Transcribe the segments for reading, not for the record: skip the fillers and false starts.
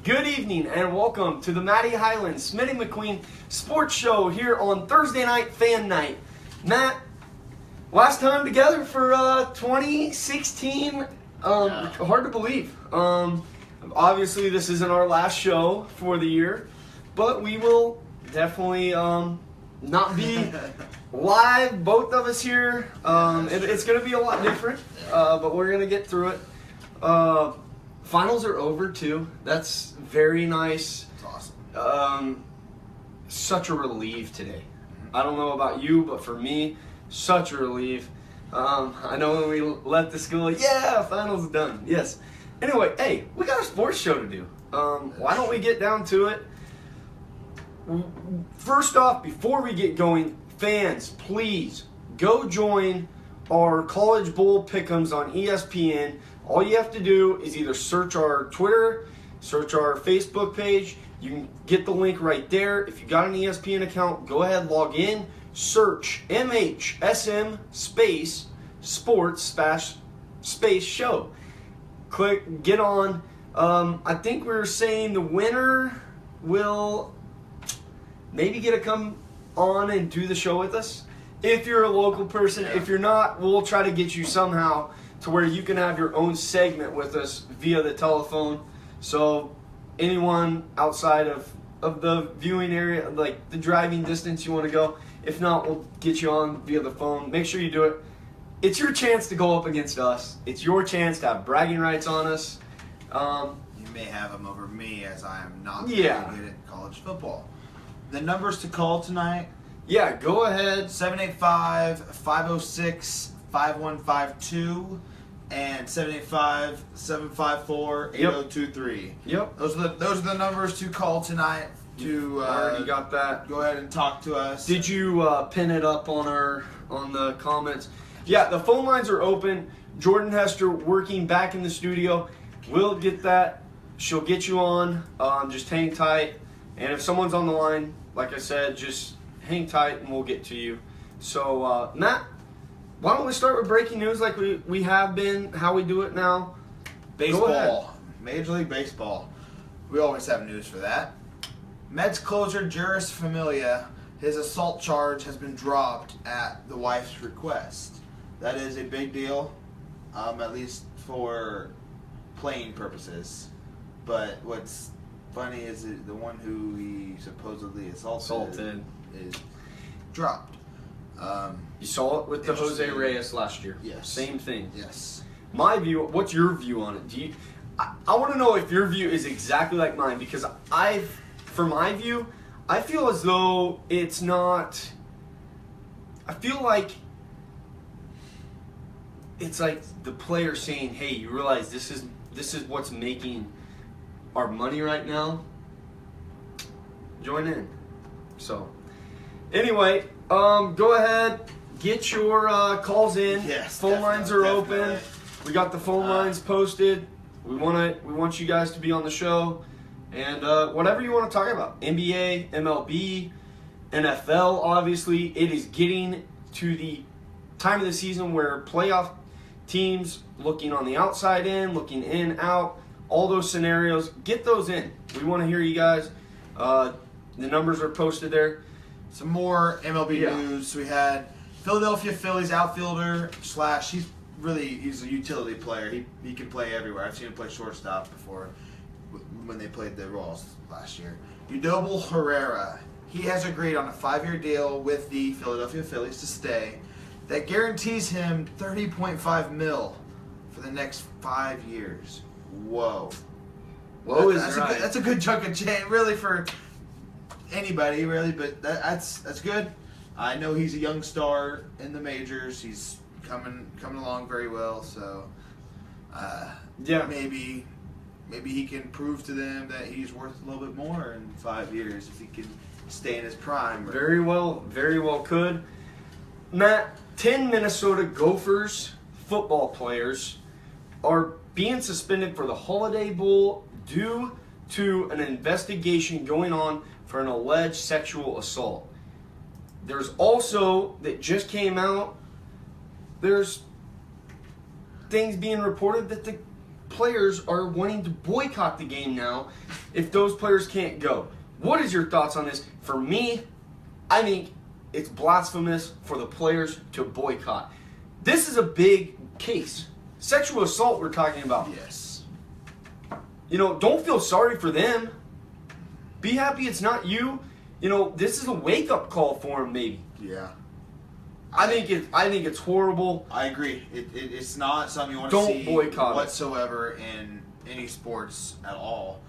Good evening and welcome to the Matty Highland Smitty McQueen Sports Show here on Thursday Night Fan Night. Matt, last time together for 2016. Hard to believe. Obviously, this isn't our last show for the year, but we will definitely not be live, both of us here. It's going to be a lot different, but we're going to get through it. Finals are over too. That's very nice. It's awesome. Such a relief today. I don't know about you, but for me, such a relief. I know when we left the school, yeah, finals done. Yes. Anyway, hey, we got a sports show to do. Why don't we get down to it? First off, before we get going, fans, please go join our College Bowl Pick'ems on ESPN. All you have to do is either search our Twitter, search our Facebook page. You can get the link right there. If you got an ESPN account, go ahead, log in, search MHSM space sports space show. Click, get on. I think we were saying the winner will maybe get to come on and do the show with us. If you're a local person, if you're not, we'll try to get you somehow to where you can have your own segment with us via the telephone. So anyone outside of the viewing area, like the driving distance you want to go, if not, we'll get you on via the phone. Make sure you do it. It's your chance to go up against us. It's your chance to have bragging rights on us. You may have them over me, as I am not very good at college football. The numbers to call tonight. Yeah, go ahead. 785-506-5152 and 785-754-8023. Yep. Those are the numbers to call tonight. To already got that. Go ahead and talk to us. Did you pin it up on the comments? Yeah, the phone lines are open. Jordan Hester working back in the studio. We'll get that. She'll get you on. Just hang tight. And if someone's on the line, like I said, just hang tight and we'll get to you. So, Matt, why don't we start with breaking news like we have been, how we do it now? Baseball. Major League Baseball. We always have news for that. Mets closer Juris Familia, his assault charge has been dropped at the wife's request. That is a big deal, at least for playing purposes. But what's funny is that the one who he supposedly assaulted is dropped. You saw it with the Jose Reyes last year. Yes. Same thing. Yes. My view, what's your view on it? I want to know if your view is exactly like mine, because for my view, I feel as though it's not. I feel like it's like the player saying, "Hey, you realize this is what's making our money right now. Join in." So, anyway, go ahead, get your calls in. Yes, phone lines are definitely. open. We got the phone lines posted. We want you guys to be on the show, and whatever you want to talk about, NBA, MLB, NFL. Obviously, it is getting to the time of the season where playoff teams looking on the outside in, looking in, out, all those scenarios. Get those in. We want to hear you guys. The numbers are posted there. Some more MLB news. We had Philadelphia Phillies outfielder / he's a utility player. He can play everywhere. I've seen him play shortstop before when they played the Royals last year. Eudobel Herrera. He has agreed on a 5-year deal with the Philadelphia Phillies to stay. That guarantees him $30.5 million for the next 5 years. Whoa. That's a good chunk of change, really, for anybody, really. But that's good. I know he's a young star in the majors. He's coming along very well. So, maybe he can prove to them that he's worth a little bit more in 5 years if he can stay in his prime. Very well could. Matt, 10 Minnesota Gophers football players are being suspended for the Holiday Bowl due to an investigation going on for an alleged sexual assault. There's also, that just came out, there's things being reported that the players are wanting to boycott the game now if those players can't go. What is your thoughts on this? For me, I think it's blasphemous for the players to boycott. This is a big case. Sexual assault we're talking about. Yes. Don't feel sorry for them. Be happy it's not you. This is a wake-up call for them, maybe. Yeah. I think it's horrible. I agree. It's not something you want to see boycott whatsoever in any sports at all.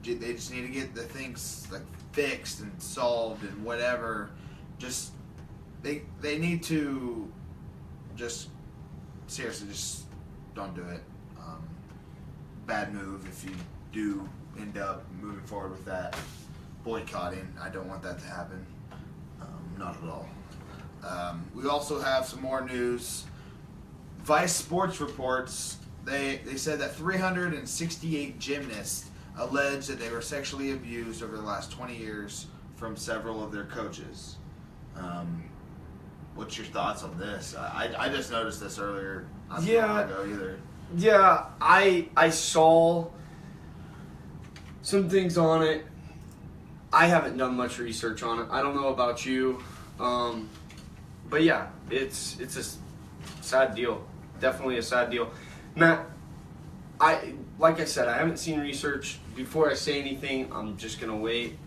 They just need to get the things like fixed and solved and whatever. Just they need to just seriously just don't do it. Bad move if you do end up moving forward with that boycotting. I don't want that to happen. Not at all. We also have some more news. Vice Sports reports they said that 368 gymnasts alleged that they were sexually abused over the last 20 years from several of their coaches. What's your thoughts on this? I just noticed this earlier. Not too long ago either. Yeah, I saw some things on it. I haven't done much research on it. I don't know about you. But yeah, it's a sad deal. Definitely a sad deal. Matt, like I said, I haven't seen research. Before I say anything, I'm just going to wait.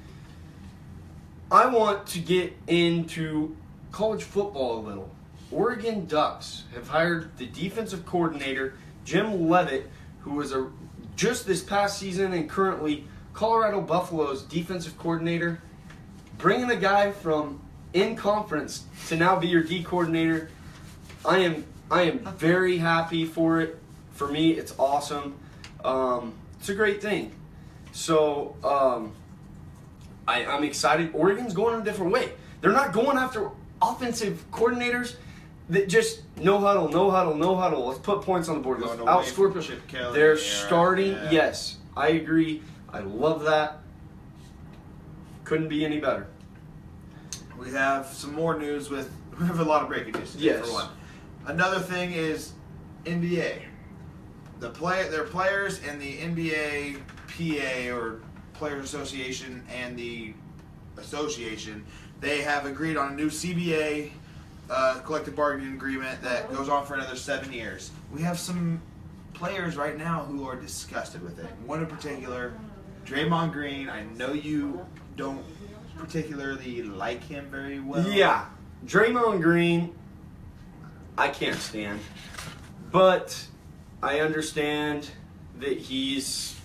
I want to get into college football a little. Oregon Ducks have hired the defensive coordinator, Jim Leavitt, who was just this past season and currently Colorado Buffalo's defensive coordinator. Bringing a guy from in conference to now be your D coordinator, I am very happy for it. For me, it's awesome. It's a great thing. So I'm excited. Oregon's going a different way. They're not going after offensive coordinators that just no huddle. Let's put points on the board. Let's outscore. Chip Kelly, They're starting. Yeah. Yes, I agree. I love that. Couldn't be any better. We have some more news we have a lot of breaking news today, yes. for one. Another thing is NBA. Their players and the NBA PA or Players Association and the association, they have agreed on a new CBA collective bargaining agreement that goes on for another 7 years. We have some players right now who are disgusted with it. One in particular, Draymond Green. I know you don't particularly like him very well. Yeah, Draymond Green, I can't stand. But I understand that he's...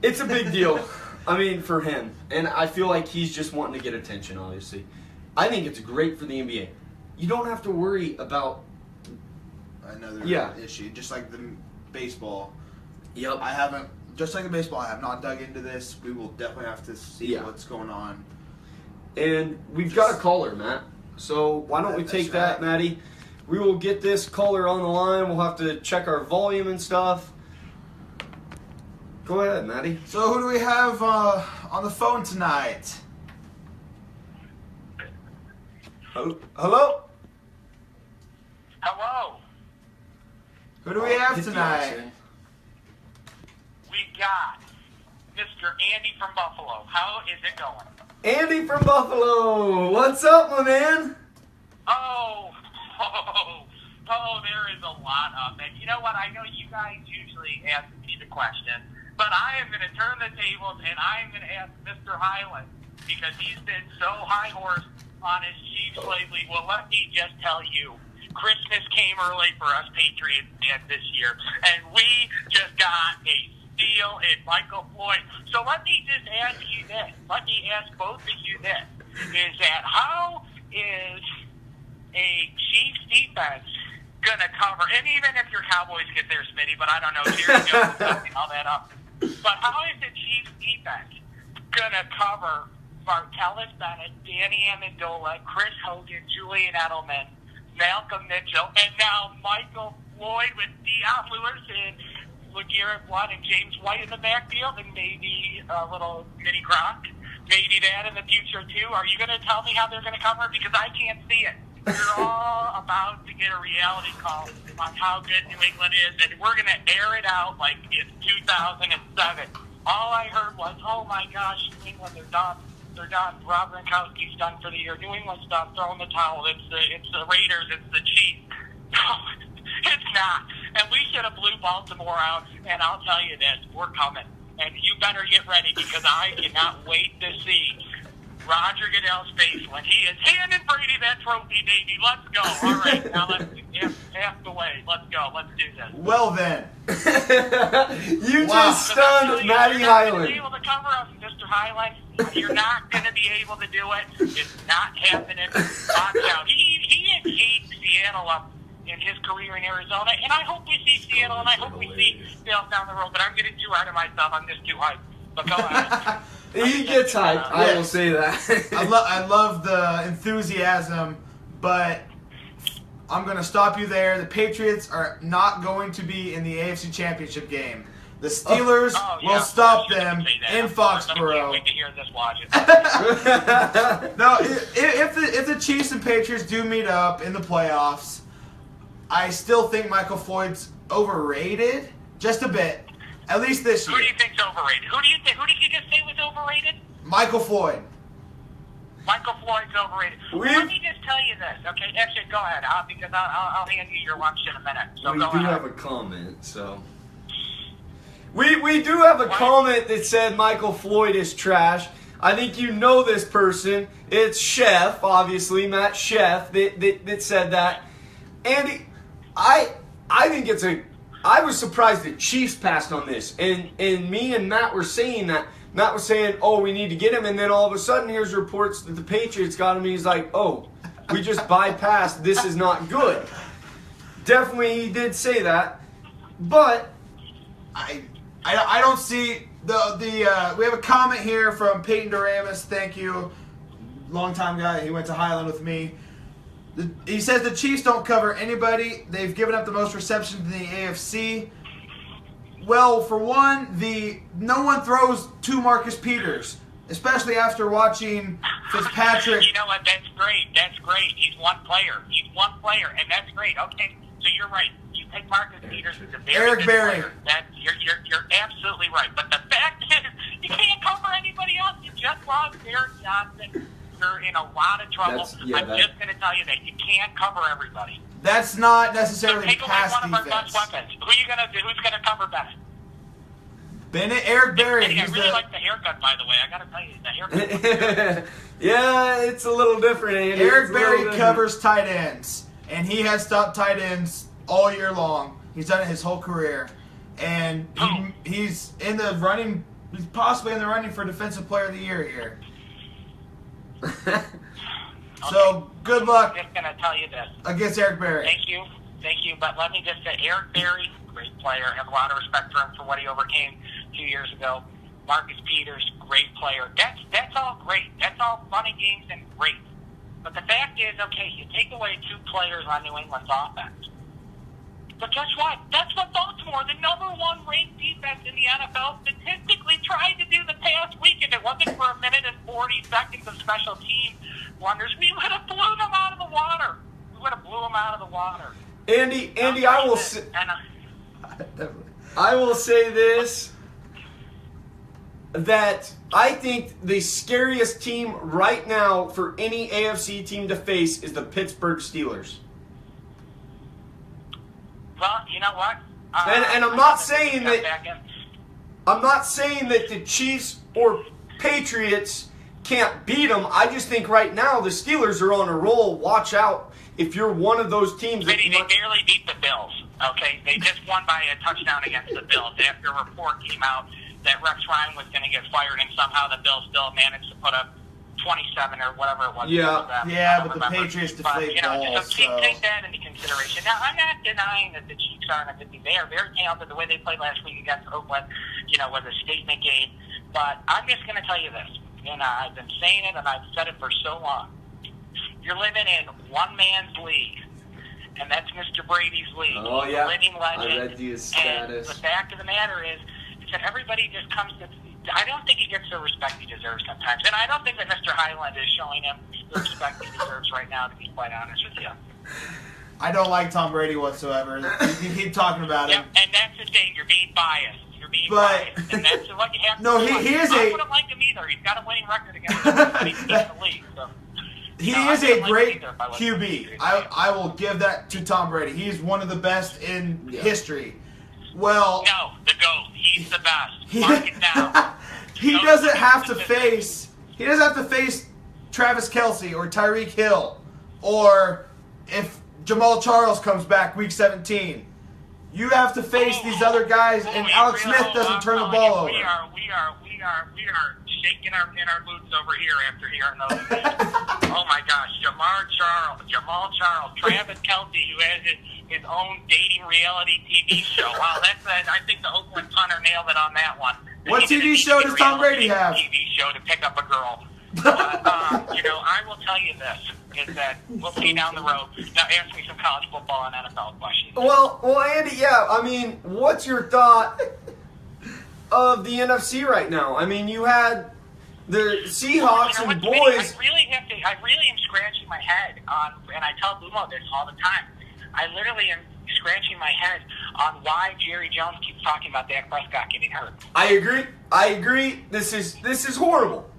It's a big deal. I mean, for him. And I feel like he's just wanting to get attention, obviously. I think it's great for the NBA. You don't have to worry about... Another issue. Just like the baseball. Yep. Just like the baseball, I have not dug into this. We will definitely have to see what's going on. And we've got a caller, Matt. So why don't we take that, Matty? We will get this caller on the line. We'll have to check our volume and stuff. Go ahead, Matty. So who do we have on the phone tonight? Hello? Hello. Who do we have Hit the tonight? accent. We got Mr. Andy from Buffalo. How is it going? Andy from Buffalo. What's up, my man? Oh, there is a lot of it. You know what? I know you guys usually ask me the question, but I am going to turn the tables and I am going to ask Mr. Highland because he's been so high horse on his Chiefs lately. Well, let me just tell you, Christmas came early for us Patriots fans this year, and we just got a steal in Michael Floyd. So let me just ask you this. Let me ask both of you this. Is that how is a Chiefs defense going to cover, and even if your Cowboys get there, Smitty, but I don't know, Jerry Jones setting all that up. But how is the Chiefs defense going to cover Martellus Bennett, Danny Amendola, Chris Hogan, Julian Edelman, Malcolm Mitchell, and now Michael Floyd with Deion Lewis and LeGarrette Blount and James White in the backfield, and maybe a little mini Gronk, maybe that in the future too? Are you going to tell me how they're going to cover it? Because I can't see it. we're all about to get a reality call on how good New England is, and we're going to air it out like it's 2007. All I heard was, oh my gosh, New England, they're done. They're done. Rob Gronkowski's done for the year. New England stopped throwing the towel. It's the Raiders. It's the Chiefs. No, it's not. And we should have blew Baltimore out. And I'll tell you this, we're coming. And you better get ready because I cannot wait to see Roger Goodell's face when he is handing Brady that trophy, baby. Let's go. All right, now let's half the way. Let's go. Let's do this. Well then. You just stunned Matty Highland. You're not going to be able to cover us, Mr. Highland. You're not going to be able to do it. It's not happening. Watch out. He has ate Seattle up in his career in Arizona, and I hope we see Seattle, and I hope we see Seattle down the road, but I'm getting too out of myself. I'm just too hyped. But go ahead. He gets hyped. I will say that. I love the enthusiasm, but I'm going to stop you there. The Patriots are not going to be in the AFC Championship game. The Steelers will stop them in Foxborough. Wait to hear this, watch it. No, if the Chiefs and Patriots do meet up in the playoffs, I still think Michael Floyd's overrated just a bit. At least this year. Who do you think's overrated? Who did you just say was overrated? Michael Floyd. Michael Floyd's overrated. Let me just tell you this, okay? Actually, go ahead, because I'll hand you your lunch in a minute. So we go do ahead. have a comment, so. We do have a comment that said Michael Floyd is trash. I think you know this person. It's Chef, obviously, Matt Chef, that said that. And I think it's a... I was surprised that Chiefs passed on this. And me and Matt were saying that. Matt was saying, oh, we need to get him. And then all of a sudden, here's reports that the Patriots got him. And he's like, oh, we just bypassed. This is not good. Definitely he did say that. But I don't see we have a comment here from Peyton Doramus. Thank you. Longtime guy. He went to Highland with me. He says the Chiefs don't cover anybody. They've given up the most receptions in the AFC. Well, for one, no one throws to Marcus Peters, especially after watching Fitzpatrick. You know what? That's great. That's great. He's one player, and that's great. Okay, so you're right. You take Marcus Peters, who's a very good player. You're absolutely right. But the fact is, you can't cover anybody else. You just lost Derek Johnson. You're in a lot of trouble. I'm just going to tell you that you can't cover everybody. That's not necessarily take pass away one defense. of our best weapons. Who are you going to do? Who's going to cover Bennett? Eric Berry. I really like the haircut, by the way. I got to tell you, the haircut. Yeah, it's a little different, Andy. Eric Berry covers tight ends, and he has stopped tight ends all year long. He's done it his whole career, and he's in the running. He's possibly in the running for Defensive Player of the Year here. So good luck. I'm just going to tell you this against Eric Berry. Thank you. But let me just say, Eric Berry, great player. I have a lot of respect for him for what he overcame 2 years ago. Marcus Peters, great player. That's all great. That's all fun and games and great. But the fact is, okay, you take away 2 players on New England's offense. But guess what? That's what Baltimore, the number 1 ranked defense in the NFL, statistically tried to do the past week. If it wasn't for a minute and 40 seconds of special team wonders, we would have blew them out of the water. Andy, I will say this, that I think the scariest team right now for any AFC team to face is the Pittsburgh Steelers. Well, you know what? And I'm not saying that the Chiefs or Patriots can't beat them. I just think right now the Steelers are on a roll. Watch out if you're one of those teams. They barely beat the Bills. Okay, they just won by a touchdown against the Bills after a report came out that Rex Ryan was going to get fired, and somehow the Bills still managed to put up 27 or whatever it was. But the Patriots deflated balls. So take that into consideration. Now, I'm not denying that the Chiefs aren't a good team. They are very talented. The way they played last week against Oakland, was a statement game. But I'm just going to tell you this, and I've been saying it, and I've said it for so long. You're living in one man's league, and that's Mr. Brady's league. Oh, He's yeah. a living legend. I read his status. And the fact of the matter is that everybody just comes to think he gets the respect he deserves sometimes, and I don't think that Mr. Highland is showing him the respect he deserves right now. To be quite honest with you. I don't like Tom Brady whatsoever. You keep talking about him. Yep, and that's the thing. You're being biased. Biased, and that's what you have to no, do. he is I wouldn't like him either. He's got a winning record against everybody in the league. So, he is a great QB. I will give that to Tom Brady. He's one of the best in history. Well, no, the GOAT. He's the best. Mark it down. He doesn't have to face Travis Kelce or Tyreek Hill, or if Jamal Charles comes back week 17. You have to face these other guys, and Alex Smith doesn't turn the ball over. We are shaking in our boots over here after hearing those. Oh my gosh, Jamal Charles, Travis Kelce, who has his own dating reality TV show. Wow, I think the Oakland Punter nailed it on that one. What TV show does Tom Brady have? TV show to pick up a girl. I will tell you this, is that we'll see down the road. Now ask me some college football and NFL questions. Well, Andy, yeah, I mean, what's your thought of the NFC right now? I mean, you had the Seahawks and boys. I really am scratching my head on, and I tell Lumo this all the time, I literally am scratching my head on why Jerry Jones keeps talking about Dak Prescott getting hurt. I agree. This is horrible.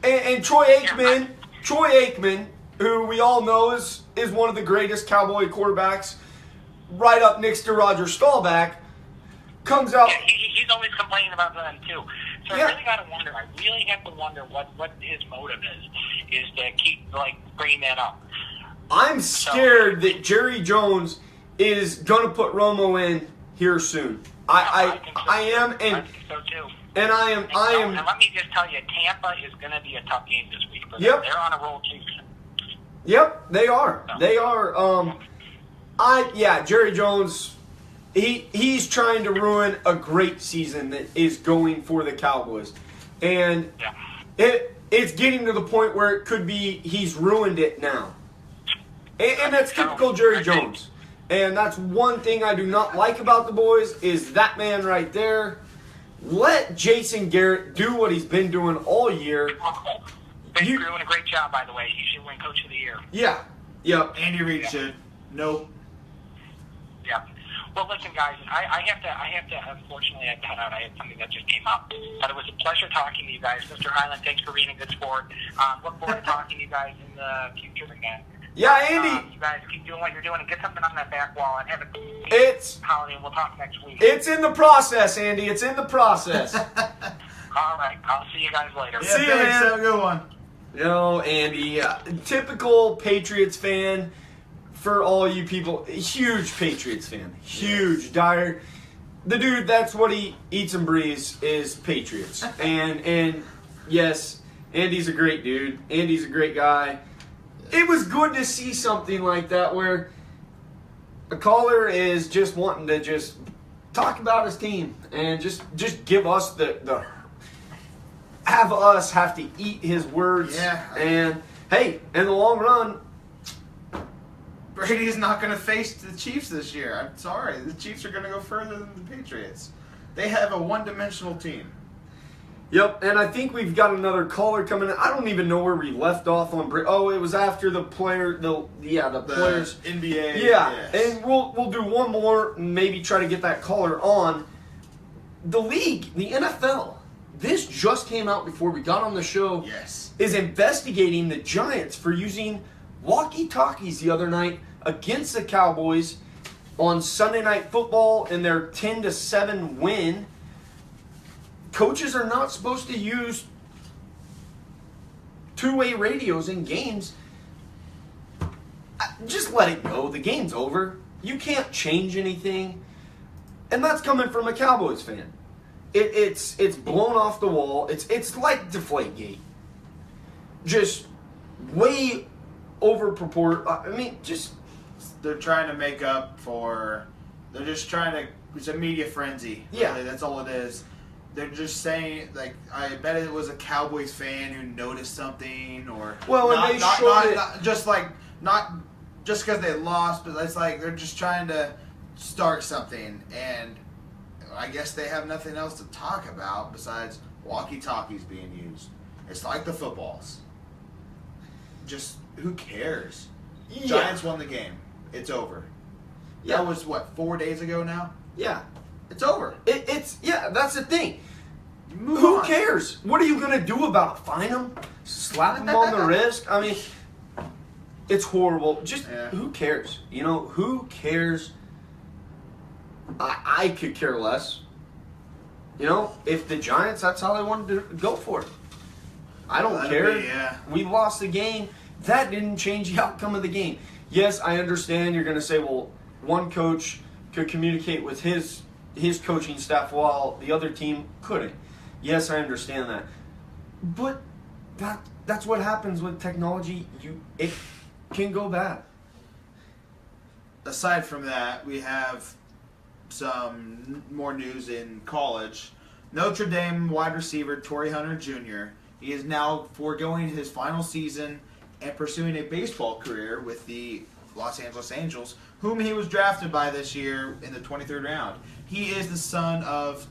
And Troy Aikman, who we all know is one of the greatest Cowboy quarterbacks, right up next to Roger Staubach, comes out. Yeah, he's always complaining about them too. So I really got to wonder. I really have to wonder what his motive is to keep bringing that up. I'm scared that Jerry Jones is gonna put Romo in here soon. I am, and I think so too. And I am. And let me just tell you, Tampa is going to be a tough game this week. But yep. They're on a roll too. Yep, they are. So. They are. Jerry Jones. He's trying to ruin a great season that is going for the Cowboys, and it's getting to the point where it could be he's ruined it now, and that's typical Jerry Jones. And that's one thing I do not like about the boys is that man right there. Let Jason Garrett do what he's been doing all year. He's doing a great job, by the way. He should win Coach of the Year. Yeah. Yep. Andy Reid should. Nope. Yeah. Well, listen, guys. I have to. Unfortunately, I cut out. I had something that just came up. But it was a pleasure talking to you guys, Mr. Highland. Thanks for being a good sport. Look forward to talking to you guys in the future again. Yeah, Andy. You guys keep doing what you're doing and get something on that back wall and have It's holiday. And we'll talk next week. It's in the process, Andy. It's in the process. All right. I'll see you guys later. Yeah, see you, man. Have a good one. No, Andy. Typical Patriots fan. For all you people, huge Patriots fan. Huge, dire. The dude, that's what he eats and breathes is Patriots. and yes, Andy's a great dude. Andy's a great guy. It was good to see something like that where a caller is just wanting to just talk about his team and just give us the have us have to eat his words. Yeah. And hey, in the long run, Brady's not going to face the Chiefs this year. I'm sorry. The Chiefs are going to go further than the Patriots. They have a one-dimensional team. Yep, and I think we've got another caller coming in. I don't even know where we left off on Brady. Oh, it was after the players. NBA. Yeah, yes. And we'll do one more and maybe try to get that caller on. The league, the NFL, this just came out before we got on the show. Yes. Is investigating the Giants for using walkie-talkies the other night against the Cowboys on Sunday Night Football in their 10-7 win. Coaches are not supposed to use two-way radios in games. Just let it go. The game's over. You can't change anything. And that's coming from a Cowboys fan. It's blown off the wall. It's like Deflategate. Just way over proport. I mean, just they're trying to make up for. They're just trying to. It's a media frenzy. Yeah, really, that's all it is. They're just saying, like, I bet it was a Cowboys fan who noticed something, or not just because they lost, but it's like they're just trying to start something. And I guess they have nothing else to talk about besides walkie-talkies being used. It's like the footballs. Just, who cares? Yeah. Giants won the game. It's over. Yeah. That was, 4 days ago now? Yeah. It's over. Yeah, that's the thing. Move Who on. cares? What are you going to do about it? Fine them? Slap them on the wrist? I mean, it's horrible. Just, who cares? You know, who cares? I could care less. You know, if the Giants, that's how they wanted to go for it. I don't care. We lost the game. That didn't change the outcome of the game. Yes, I understand you're going to say, well, one coach could communicate with his coaching staff while the other team couldn't. Yes, I understand that. But that's what happens with technology. It can go bad. Aside from that, we have some more news in college. Notre Dame wide receiver Torrey Hunter Jr. He is now foregoing his final season and pursuing a baseball career with the Los Angeles Angels, whom he was drafted by this year in the 23rd round. He is the son of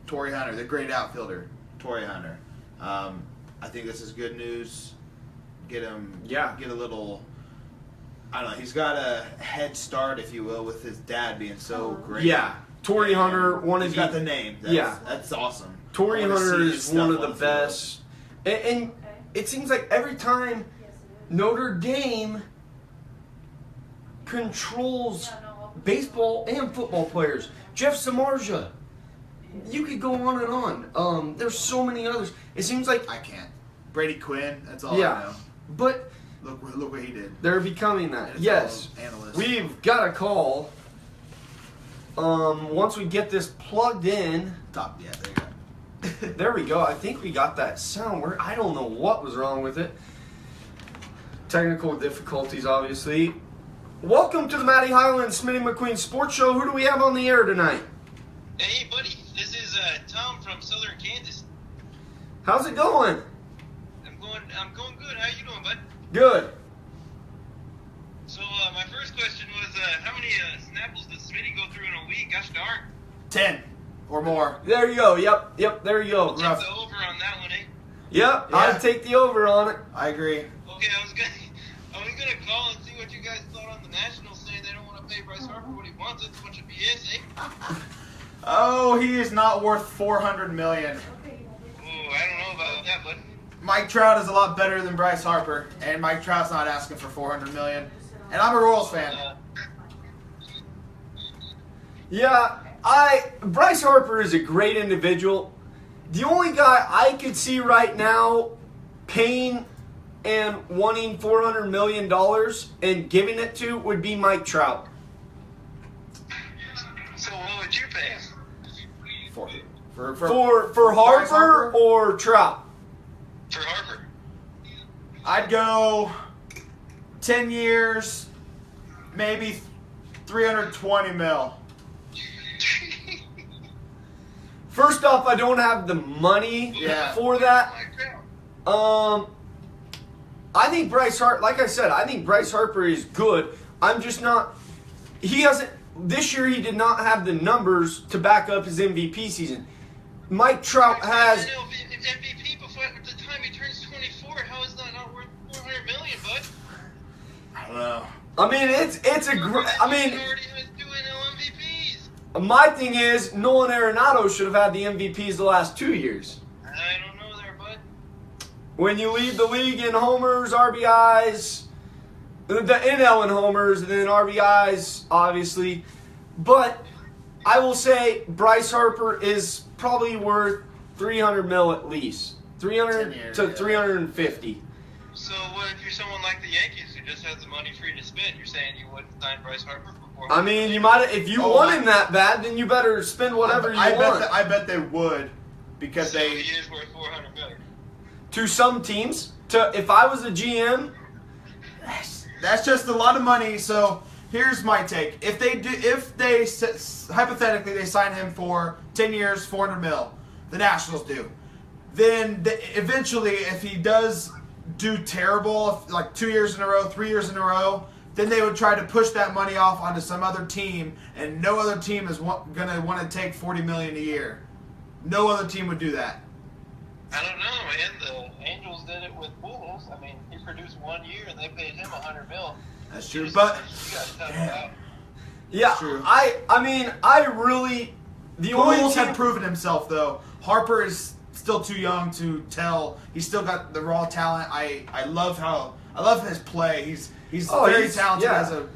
Torrey Hunter, the great outfielder, Torrey Hunter. I think this is good news. Get him, get a little, I don't know, he's got a head start, if you will, with his dad being so great. Yeah. Torrey Hunter, he's got the name. That's awesome. Torrey Hunter is one of the best. And it seems like every time Notre Dame controls baseball and football players. Jeff Samardzija. You could go on and on. There's so many others. It seems like I can't. Brady Quinn. That's all I know. But look what he did. They're becoming that. Yes. Analysts. We've got a call. Once we get this plugged in. There you go. There we go. I think we got that sound. I don't know what was wrong with it. Technical difficulties, obviously. Welcome to the Matty Highland Smitty McQueen Sports Show. Who do we have on the air tonight? Hey, buddy. This is Tom from Southern Kansas. How's it going? I'm going good. How you doing, bud? Good. So my first question was, how many Snapples does Smitty go through in a week? Gosh darn. 10 or more. There you go. Yep. There you go. Take the over on that one, eh? Yep. Yeah. I'd take the over on it. I agree. Okay, I was gonna call and see what you guys thought on the Nationals saying they don't want to pay Bryce Harper what he wants. It's a bunch of BS, eh? Oh, he is not worth $400 million. Oh, I don't know about that, bud. Mike Trout is a lot better than Bryce Harper, and Mike Trout's not asking for $400 million. And I'm a Royals fan. Yeah, Bryce Harper is a great individual. The only guy I could see right now paying and wanting $400 million and giving it to would be Mike Trout. So what would you pay? For Harper or Trout? For Harper. I'd go 10 years, maybe $320 million. First off, I don't have the money for that. I think Bryce Harper, like I said, I think Bryce Harper is good. I'm just not. He hasn't. This year, he did not have the numbers to back up his MVP season. Mike Trout has. MVP before the time he turns 24. How is that not worth $400 million, bud? I don't know. I mean, it's a great. I mean, He already has two NL MVPs. my thing is, Nolan Arenado should have had the MVPs the last 2 years. I don't know there, bud. When you lead the league in homers, RBIs, the NL in homers, and then RBIs, obviously. But I will say Bryce Harper is probably worth $300 million at least, 300 to 350. So what if you're someone like the Yankees who just has the money free to spend? You're saying you wouldn't sign Bryce Harper for $400 I mean, you might if you want him that bad, then you better spend whatever you want. I bet they would, because so he is worth $400 million. To some teams, if I was a GM, that's just a lot of money. So here's my take: if they hypothetically they sign him for 10 years, $400 million, the Nationals do. Then eventually, if he does do terrible, like 2 years in a row, 3 years in a row, then they would try to push that money off onto some other team, and no other team is going to want to take $40 million a year. No other team would do that. I don't know, man. The Angels did it with Bulls. I mean, he produced 1 year and they paid him $100 million. That's true, but you got to tough it out. Yeah, True. I mean, I really the only Bulls team, have proven himself though. Harper is still too young to tell. He's still got the raw talent. I love his play. He's very talented as a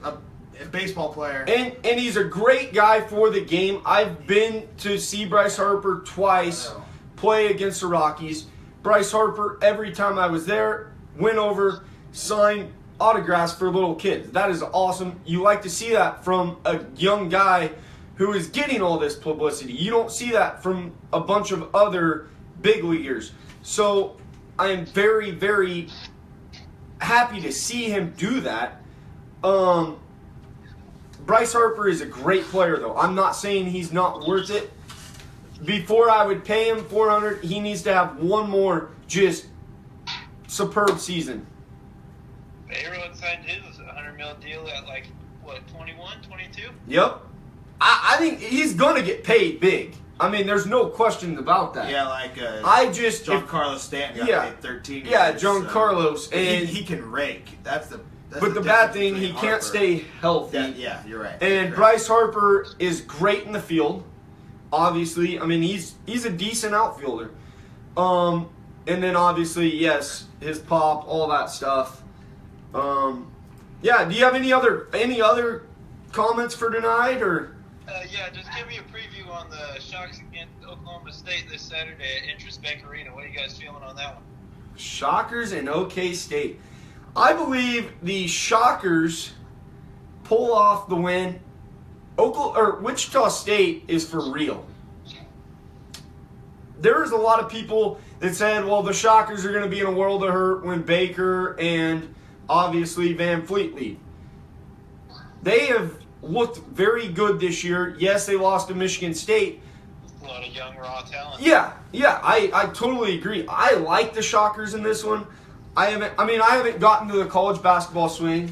baseball player. and he's a great guy for the game. I've been to see Bryce Harper twice play against the Rockies. Bryce Harper, every time I was there, went over, signed autographs for little kids. That is awesome. You like to see that from a young guy who is getting all this publicity. You don't see that from a bunch of other big leaguers. So I am very, very happy to see him do that. Bryce Harper is a great player, though. I'm not saying he's not worth it. Before I would pay him $400, he needs to have one more just superb season. A-Rod signed his $100 million deal at 21, 22? Yep. I think he's going to get paid big. I mean, there's no question about that. Yeah, like Giancarlo Stanton got paid 13 Yeah, years, Giancarlo's. And he can rake. That's the bad thing, he can't stay healthy. Yeah, you're right. And Bryce Harper is great in the field. Obviously, I mean, he's a decent outfielder. And then obviously, yes, his pop, all that stuff. Yeah, do you have any other comments for tonight, or? Yeah, just give me a preview on the Sharks against Oklahoma State this Saturday at Interest Bank Arena. What are you guys feeling on that one? Shockers and OK State. I believe the Shockers pull off the win. Wichita State is for real. There's a lot of people that said, well, the Shockers are going to be in a world of hurt when Baker and obviously Van Fleet leave. They have looked very good this year. Yes, they lost to Michigan State. A lot of young, raw talent. Yeah, I totally agree. I like the Shockers in this one. I haven't gotten to the college basketball swing.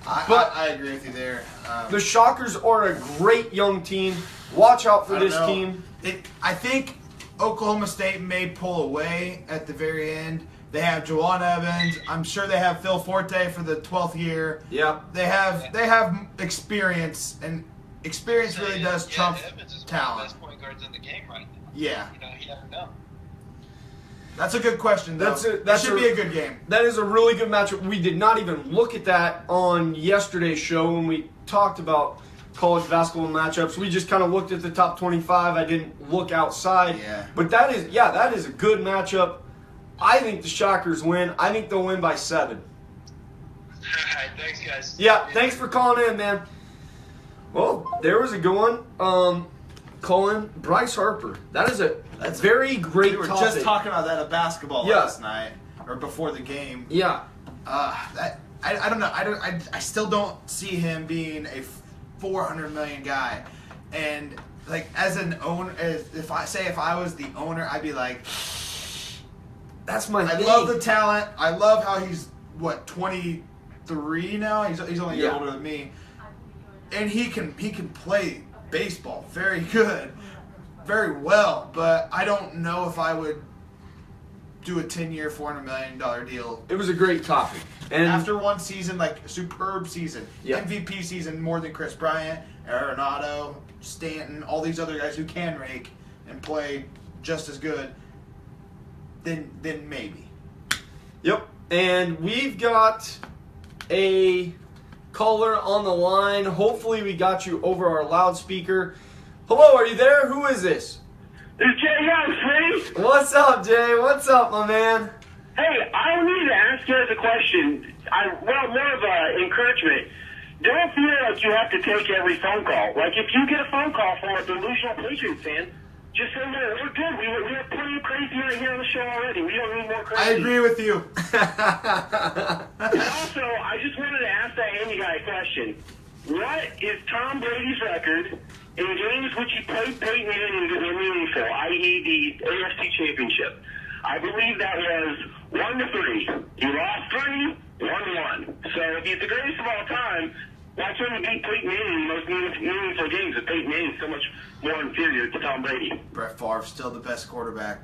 I agree with you there. The Shockers are a great young team. Watch out for this team. I think Oklahoma State may pull away at the very end. They have Juwan Evans. I'm sure they have Phil Forte for the 12th year. Yeah. They have experience, and experience really does trump Evans is talent. one of the best point guards in the game right now. Yeah. You never know. That's a good question, though. That should be a good game. That is a really good matchup. We did not even look at that on yesterday's show when we talked about college basketball matchups. We just kind of looked at the top 25. I didn't look outside. Yeah. But that is a good matchup. I think the Shockers win. I think they'll win by 7. All right, thanks, guys. Yeah, thanks for calling in, man. Well, there was a good one. Colin, Bryce Harper. That's a very great We were topic. just talking about that at basketball last night, or before the game. Yeah. I don't know. I still don't see him being a $400 million guy. And like as an owner, if I was the owner, I'd be like, that's my thing. I love the talent. I love how he's 23 now. He's only a year older than me, and he can play baseball very good, very well. But I don't know if I would do a 10-year, $400 million deal. It was a great topic. And after one season, like a superb season, Yeah. MVP season, more than Chris Bryant, Arenado, Stanton, all these other guys who can rake and play just as good, then maybe. Yep. And we've got a caller on the line. Hopefully we got you over our loudspeaker. Hello, are you there? Who is this? It's Jay Highland Smitty. What's up, Jay? What's up, my man? Hey, I wanted to ask you guys a question. More of an encouragement. Don't feel like you have to take every phone call. Like, if you get a phone call from a delusional Patriots fan, just say, no, we're good. We have plenty of crazy right here on the show already. We don't need more crazy. I agree with you. And also, I just wanted to ask that Andy guy a question. What is Tom Brady's record in games which he played Peyton Manning that were meaningful, i.e. the AFC Championship? I believe that was 1-3. He lost 3, won 1. So if he's the greatest of all time, why couldn't he beat Peyton Manning in the most meaningful games if Peyton Manning is so much more inferior to Tom Brady? Brett Favre's still the best quarterback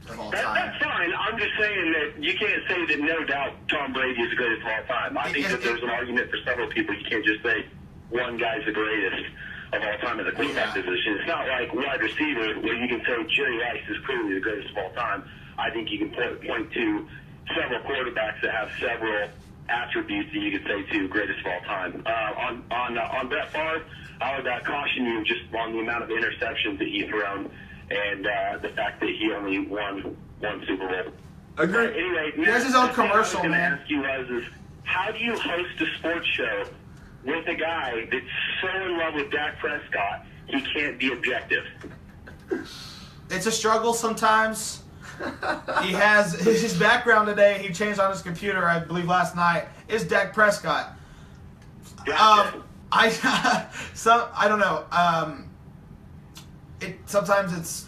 of all time. That's fine. I'm just saying that you can't say that no doubt Tom Brady is the greatest of all time. I think that there's an argument for several people. You can't just say one guy's the greatest of all time at the quarterback position. It's not like wide receiver where you can say Jerry Rice is clearly the greatest of all time. I think you can point to several quarterbacks that have several attributes that you could say to greatest of all time. On Brett Favre, I would caution you just on the amount of interceptions that he's thrown and the fact that he only won one Super Bowl. Agreed. Anyway, he has his own commercial, man. Ask you is how do you host a sports show with a guy that's so in love with Dak Prescott he can't be objective? It's a struggle sometimes. He has his background today. He changed on his computer, I believe, last night. Is Dak Prescott? Gotcha. I don't know. Sometimes it's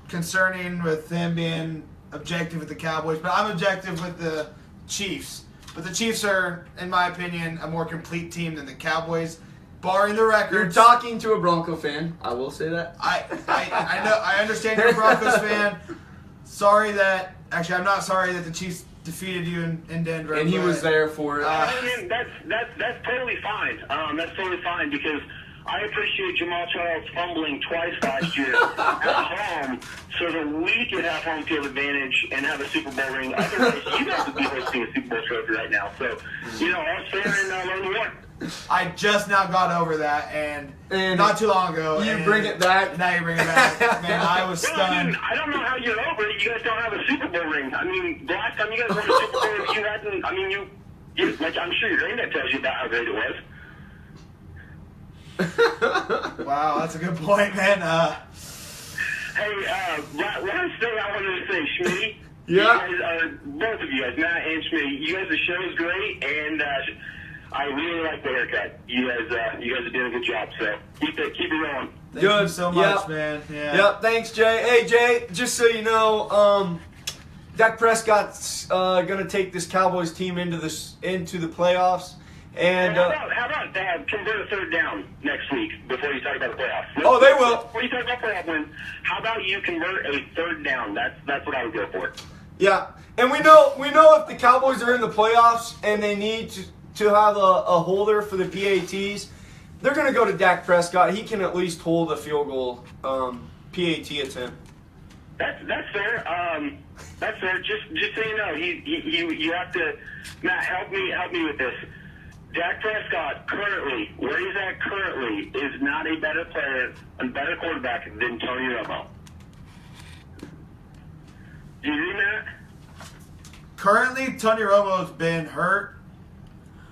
concerning with them being objective with the Cowboys, but I'm objective with the Chiefs. But the Chiefs are, in my opinion, a more complete team than the Cowboys, barring the You're records. talking to a Bronco fan. I will say that. I know. I understand you're a Broncos fan. I'm not sorry that the Chiefs defeated you in Denver. And he was there for it. That's totally fine. That's totally fine because I appreciate Jamal Charles fumbling twice last year at home so that we could have home field advantage and have a Super Bowl ring. Otherwise, you guys would be hosting a Super Bowl trophy right now. So, all's fair in Lone York. I just now got over that, and not too long ago. You and bring it back. Now you bring it back. Man, I was Well, I stunned. don't know how you're over it. You guys don't have a Super Bowl ring. I mean, the last time you guys won a Super Bowl, you hadn't. I mean, you like I'm sure your granddad tells you about how great it was. Wow, that's a good point, man. Hey, last thing I wanted to say, Smitty. Yeah. You guys, both of you guys, Matt and Smitty, you guys, the show is great, and I really like the haircut. You guys are doing a good job. So keep it rolling. Thank you so much, man. Yeah. Yep, thanks, Jay. Hey, Jay, just so you know, Dak Prescott's going to take this Cowboys team into the playoffs. And how about convert a third down next week before you talk about the playoffs? Oh, they will. Before you talk about playoff wins, how about you convert a third down? That's what I would go for. Yeah, and we know if the Cowboys are in the playoffs and they need to have a holder for the PATs, they're going to go to Dak Prescott. He can at least hold a field goal PAT attempt. That's fair. That's fair. Just so you know, you have to, Matt, help me with this. Dak Prescott currently, where he's at currently, is not a better player, a better quarterback than Tony Romo. Do you agree, Matt? Currently, Tony Romo's been hurt.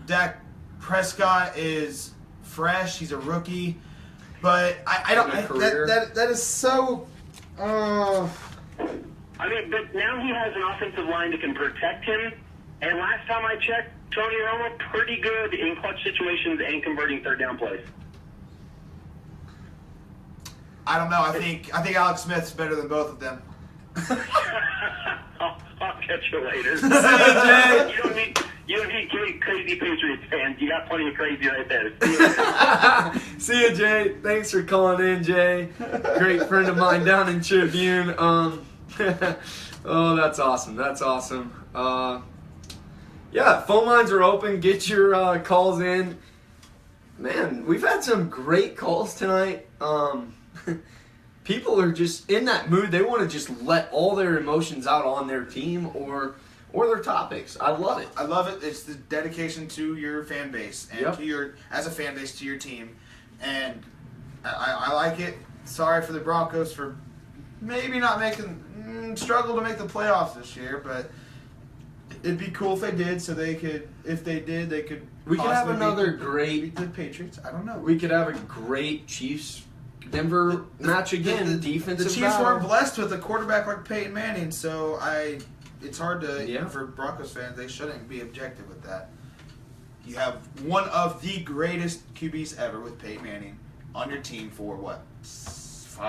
Dak Prescott is fresh. He's a rookie. But I don't. That is so. I mean, but now he has an offensive line that can protect him. And last time I checked, Tony Romo pretty good in clutch situations and converting third down plays. I don't know. I think Alex Smith's better than both of them. I'll catch you later. See you, Jay. You don't need crazy Patriots fans. You got plenty of crazy right there. See you later. See you, Jay. Thanks for calling in, Jay. Great friend of mine down in Tribune. Oh, that's awesome. That's awesome. Yeah, phone lines are open. Get your calls in. Man, we've had some great calls tonight. People are just in that mood. They want to just let all their emotions out on their team or their topics. I love it. I love it. It's the dedication to your fan base and to as a fan base to your team. And I like it. Sorry for the Broncos for maybe not struggle to make the playoffs this year, but it'd be cool if they did, so they could. If they did, they could. We could have another beat the Patriots. I don't know. We could have a great Chiefs-Denver match again. Defensive. The Chiefs weren't blessed with a quarterback like Peyton Manning, so it's hard to for Broncos fans. They shouldn't be objective with that. You have one of the greatest QBs ever with Peyton Manning on your team for what 4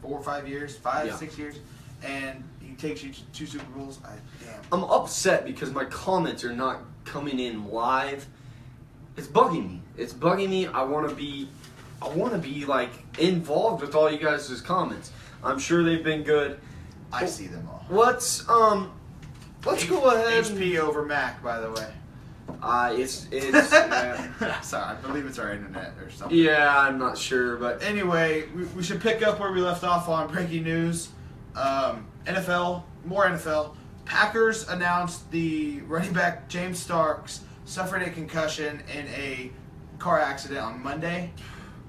or 5 years, 6 years, and he takes you to 2 Super Bowls. Damn. I'm upset because my comments are not coming in live. It's bugging me. It's bugging me. I want to be like involved with all you guys' comments. I'm sure they've been good. I see them all. Let's go ahead. HP over Mac, by the way. It's yeah. Sorry, I believe it's our internet or something. Yeah, I'm not sure, but Anyway, we should pick up where we left off on breaking news. NFL, more NFL. Packers announced the running back James Starks suffered a concussion in a car accident on Monday.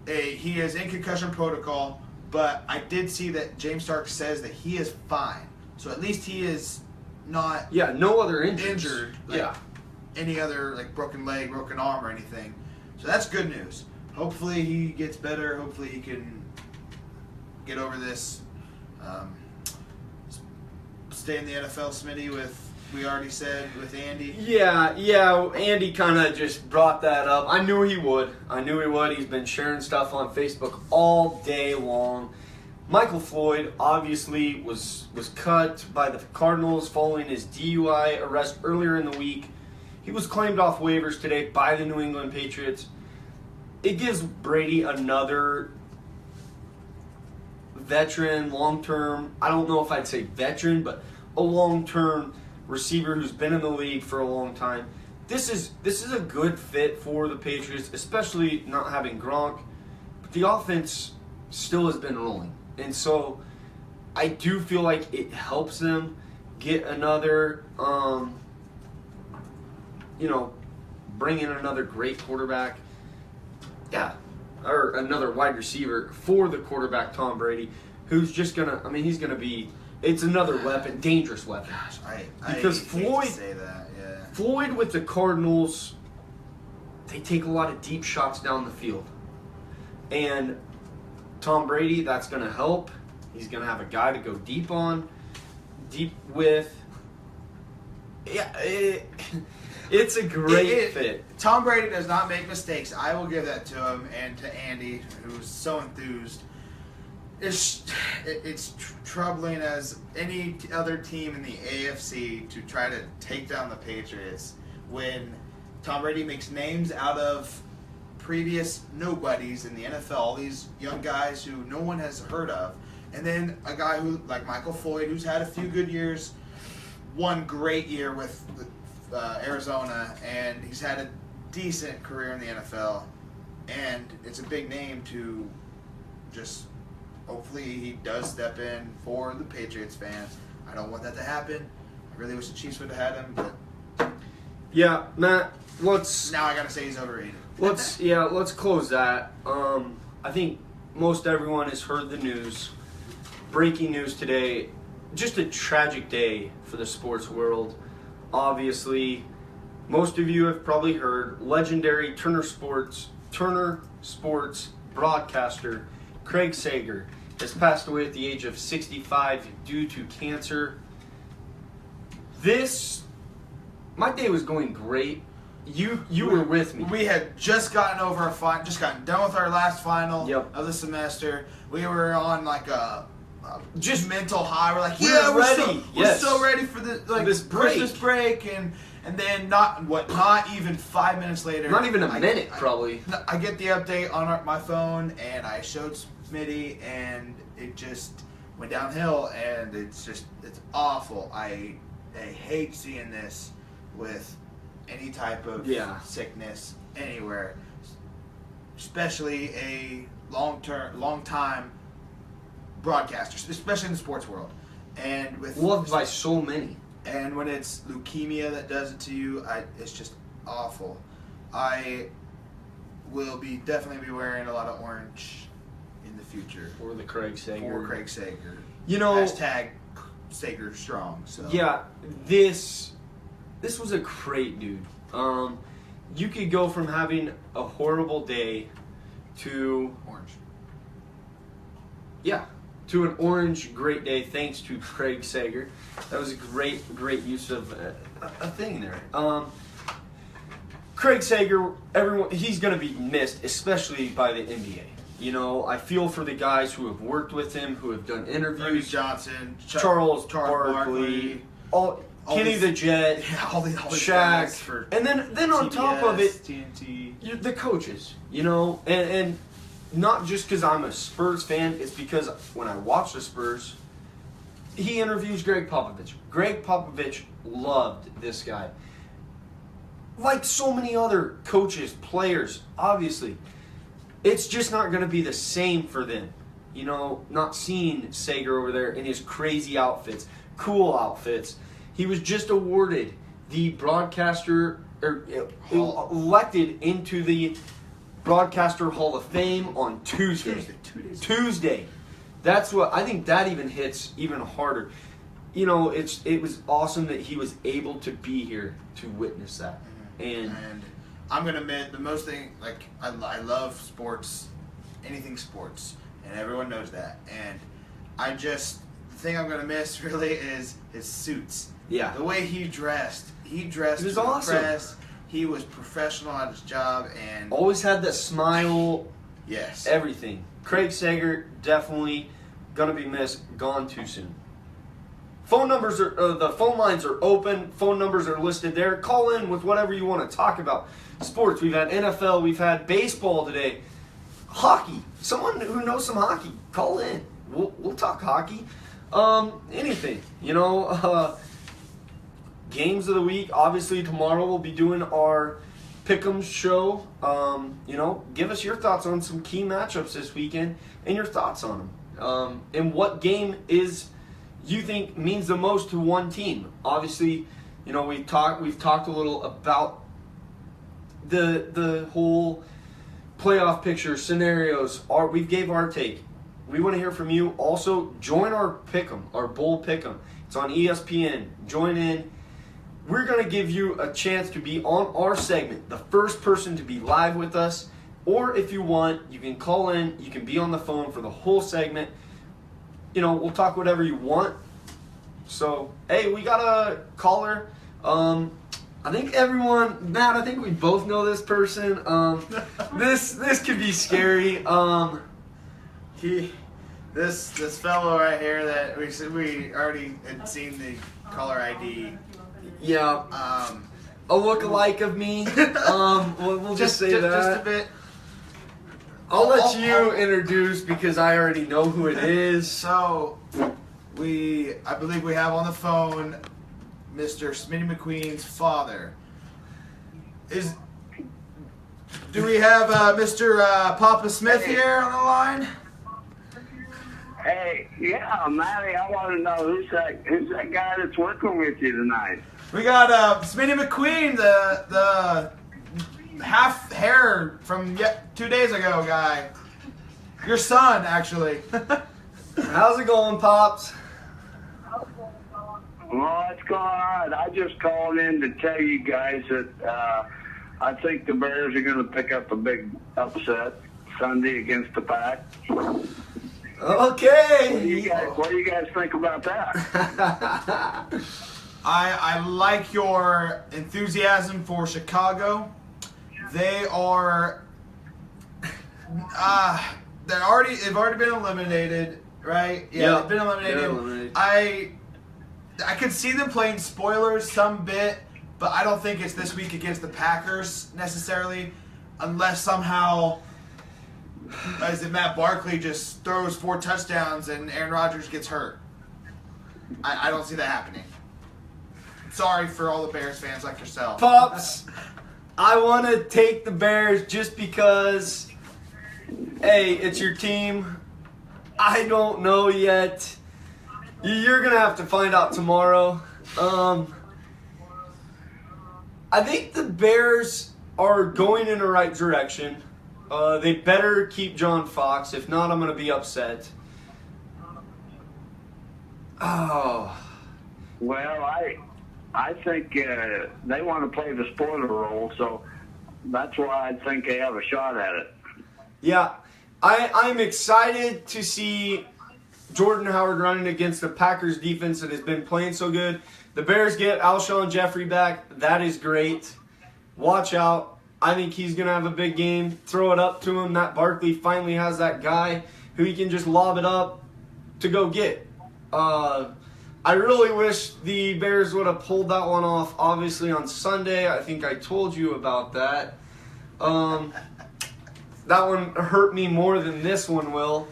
He is in concussion protocol, but I did see that James Starks says that he is fine. So at least he is not yeah, no other injuries. injured. Yeah. Any other like broken leg, broken arm, or anything. So that's good news. Hopefully he gets better. Hopefully he can get over this. Stay in the NFL, Smitty, we already said, with Andy. Yeah, Andy kind of just brought that up. I knew he would. He's been sharing stuff on Facebook all day long. Michael Floyd obviously was cut by the Cardinals following his DUI arrest earlier in the week. He was claimed off waivers today by the New England Patriots. It gives Brady another veteran, long-term, I don't know if I'd say veteran, but a long-term receiver who's been in the league for a long time. This is a good fit for the Patriots, especially not having Gronk. But the offense still has been rolling. And so I do feel like it helps them get another, bring in another great quarterback. Yeah. Or another wide receiver for the quarterback, Tom Brady, who's just he's going to be, it's another weapon, dangerous weapon. Gosh, Because hate Floyd, to say that, yeah. Floyd with the Cardinals, they take a lot of deep shots down the field. And Tom Brady, that's going to help. He's going to have a guy to go deep with. Yeah, it's a great fit. Tom Brady does not make mistakes. I will give that to him and to Andy, who's so enthused. It's troubling as any other team in the AFC to try to take down the Patriots when Tom Brady makes names out of previous nobodies in the NFL, all these young guys who no one has heard of, and then a guy who like Michael Floyd, who's had a few good years, one great year with Arizona, and he's had a decent career in the NFL, and it's a big name to just hopefully he does step in for the Patriots fans. I don't want that to happen. I really wish the Chiefs would have had him, but yeah, Matt, now I gotta say he's overrated. Let's close that. I think most everyone has heard the news. Breaking news today. Just a tragic day for the sports world. Obviously, most of you have probably heard legendary Turner Sports broadcaster Craig Sager has passed away at the age of 65 due to cancer. My day was going great. You were with me. We had just gotten done with our last final of the semester. We were on like a just mental high. We're like, we're ready. We're so ready for this Christmas break, and then not even 5 minutes later. Not even a minute, probably. I get the update on my phone, and I showed Smitty, and it just went downhill, and it's awful. I hate seeing this with any type of sickness anywhere, especially a long time broadcaster, especially in the sports world, and loved by so many. And when it's leukemia that does it to you, it's just awful. I will definitely be wearing a lot of orange in the future for the Craig Sager. Hashtag Sager strong. So yeah, this was a great dude. You could go from having a horrible day to orange. Yeah, to an orange great day thanks to Craig Sager. That was a great use of a thing there. Craig Sager, he's going to be missed, especially by the NBA. You know, I feel for the guys who have worked with him, who have done Ernie interviews. Johnson, Charles Barkley, Barkley, all Kenny these- the Jet, yeah, all these Shaq, guys for and then on top of it, TNT. the coaches. You know, and not just because I'm a Spurs fan, it's because when I watch the Spurs, he interviews Greg Popovich. Greg Popovich loved this guy. Like so many other coaches, players, obviously. It's just not going to be the same for them. You know, not seeing Sager over there in his crazy outfits, cool outfits. He was just awarded the broadcaster, or elected into the Broadcaster Hall of Fame on Tuesday. Tuesday. That's what, I think that even hits even harder. You know, it was awesome that he was able to be here to witness that. And I'm gonna admit the most thing, like I love sports, anything sports, and everyone knows that. And the thing I'm gonna miss really is his suits. yeah, The way he dressed He was to awesome. impress. He was professional at his job, and always had that smile, yes, everything. Craig Sager, definitely gonna be missed, gone too soon. Phone numbers are the phone lines are open. Phone numbers are listed there. Call in with whatever you want to talk about. Sports. We've had NFL. We've had baseball today. Hockey. Someone who knows some hockey. Call in. We'll talk hockey. Anything. You know. Games of the week. Obviously tomorrow we'll be doing our Pick'em show. You know, give us your thoughts on some key matchups this weekend and your thoughts on them. And what game you think means the most to one team. Obviously, you know, we've talked a little about the whole playoff picture scenarios. We gave our take. We want to hear from you. Also, join our Pick'em, our Bowl Pick'em. It's on ESPN. Join in. We're going to give you a chance to be on our segment, the first person to be live with us. Or if you want, you can call in. You can be on the phone for the whole segment. You know, we'll talk whatever you want. So, hey, we got a caller. I think everyone, Matt, I think we both know this person. This could be scary. This fellow right here that we already had seen the caller ID. Yeah, a look-alike of me. We'll just say that. Just a bit. I'll let you introduce because I already know who it is. So, I believe we have on the phone Mr. Smitty McQueen's father. Do we have Mr. Papa Smith here on the line? Hey, yeah, Matty, I want to know who's that guy that's working with you tonight? We got Smitty McQueen, the half hair from 2 days ago guy. Your son, actually. How's it going, Pops? Well, it's going all right. I just called in to tell you guys that I think the Bears are going to pick up a big upset Sunday against the Pack. Okay. What do you guys think about that? I like your enthusiasm for Chicago. They've already been eliminated, right? Yeah, they've been eliminated. I could see them playing spoilers some bit, but I don't think it's this week against the Packers necessarily, unless somehow Matt Barkley just throws 4 touchdowns and Aaron Rodgers gets hurt. I don't see that happening. Sorry for all the Bears fans like yourself. Pops, I want to take the Bears just because, hey, it's your team. I don't know yet. You're going to have to find out tomorrow. I think the Bears are going in the right direction. They better keep John Fox. If not, I'm going to be upset. Oh. Well, I think they want to play the spoiler role, so that's why I think they have a shot at it. Yeah, I'm excited to see Jordan Howard running against the Packers defense that has been playing so good. The Bears get Alshon Jeffrey back. That is great. Watch out. I think he's going to have a big game. Throw it up to him. Matt Barkley finally has that guy who he can just lob it up to go get. I really wish the Bears would have pulled that one off, obviously, on Sunday. I think I told you about that. That one hurt me more than this one will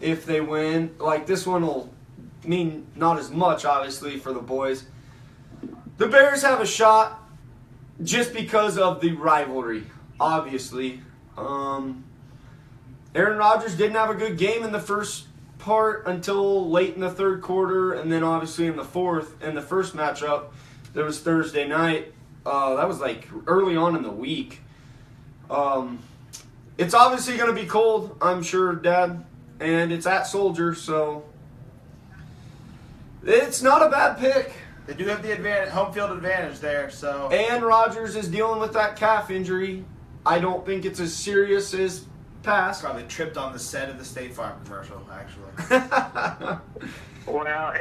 if they win. Like, this one will mean not as much, obviously, for the boys. The Bears have a shot just because of the rivalry, obviously. Aaron Rodgers didn't have a good game in the first part until late in the third quarter, and then obviously in the fourth, in the first matchup, that was Thursday night. That was like early on in the week. It's obviously going to be cold, I'm sure, Dad, and it's at Soldier, so it's not a bad pick. They do have the home field advantage there, so. And Rodgers is dealing with that calf injury. I don't think it's as serious as past. Probably tripped on the set of the State Farm commercial, actually. Well,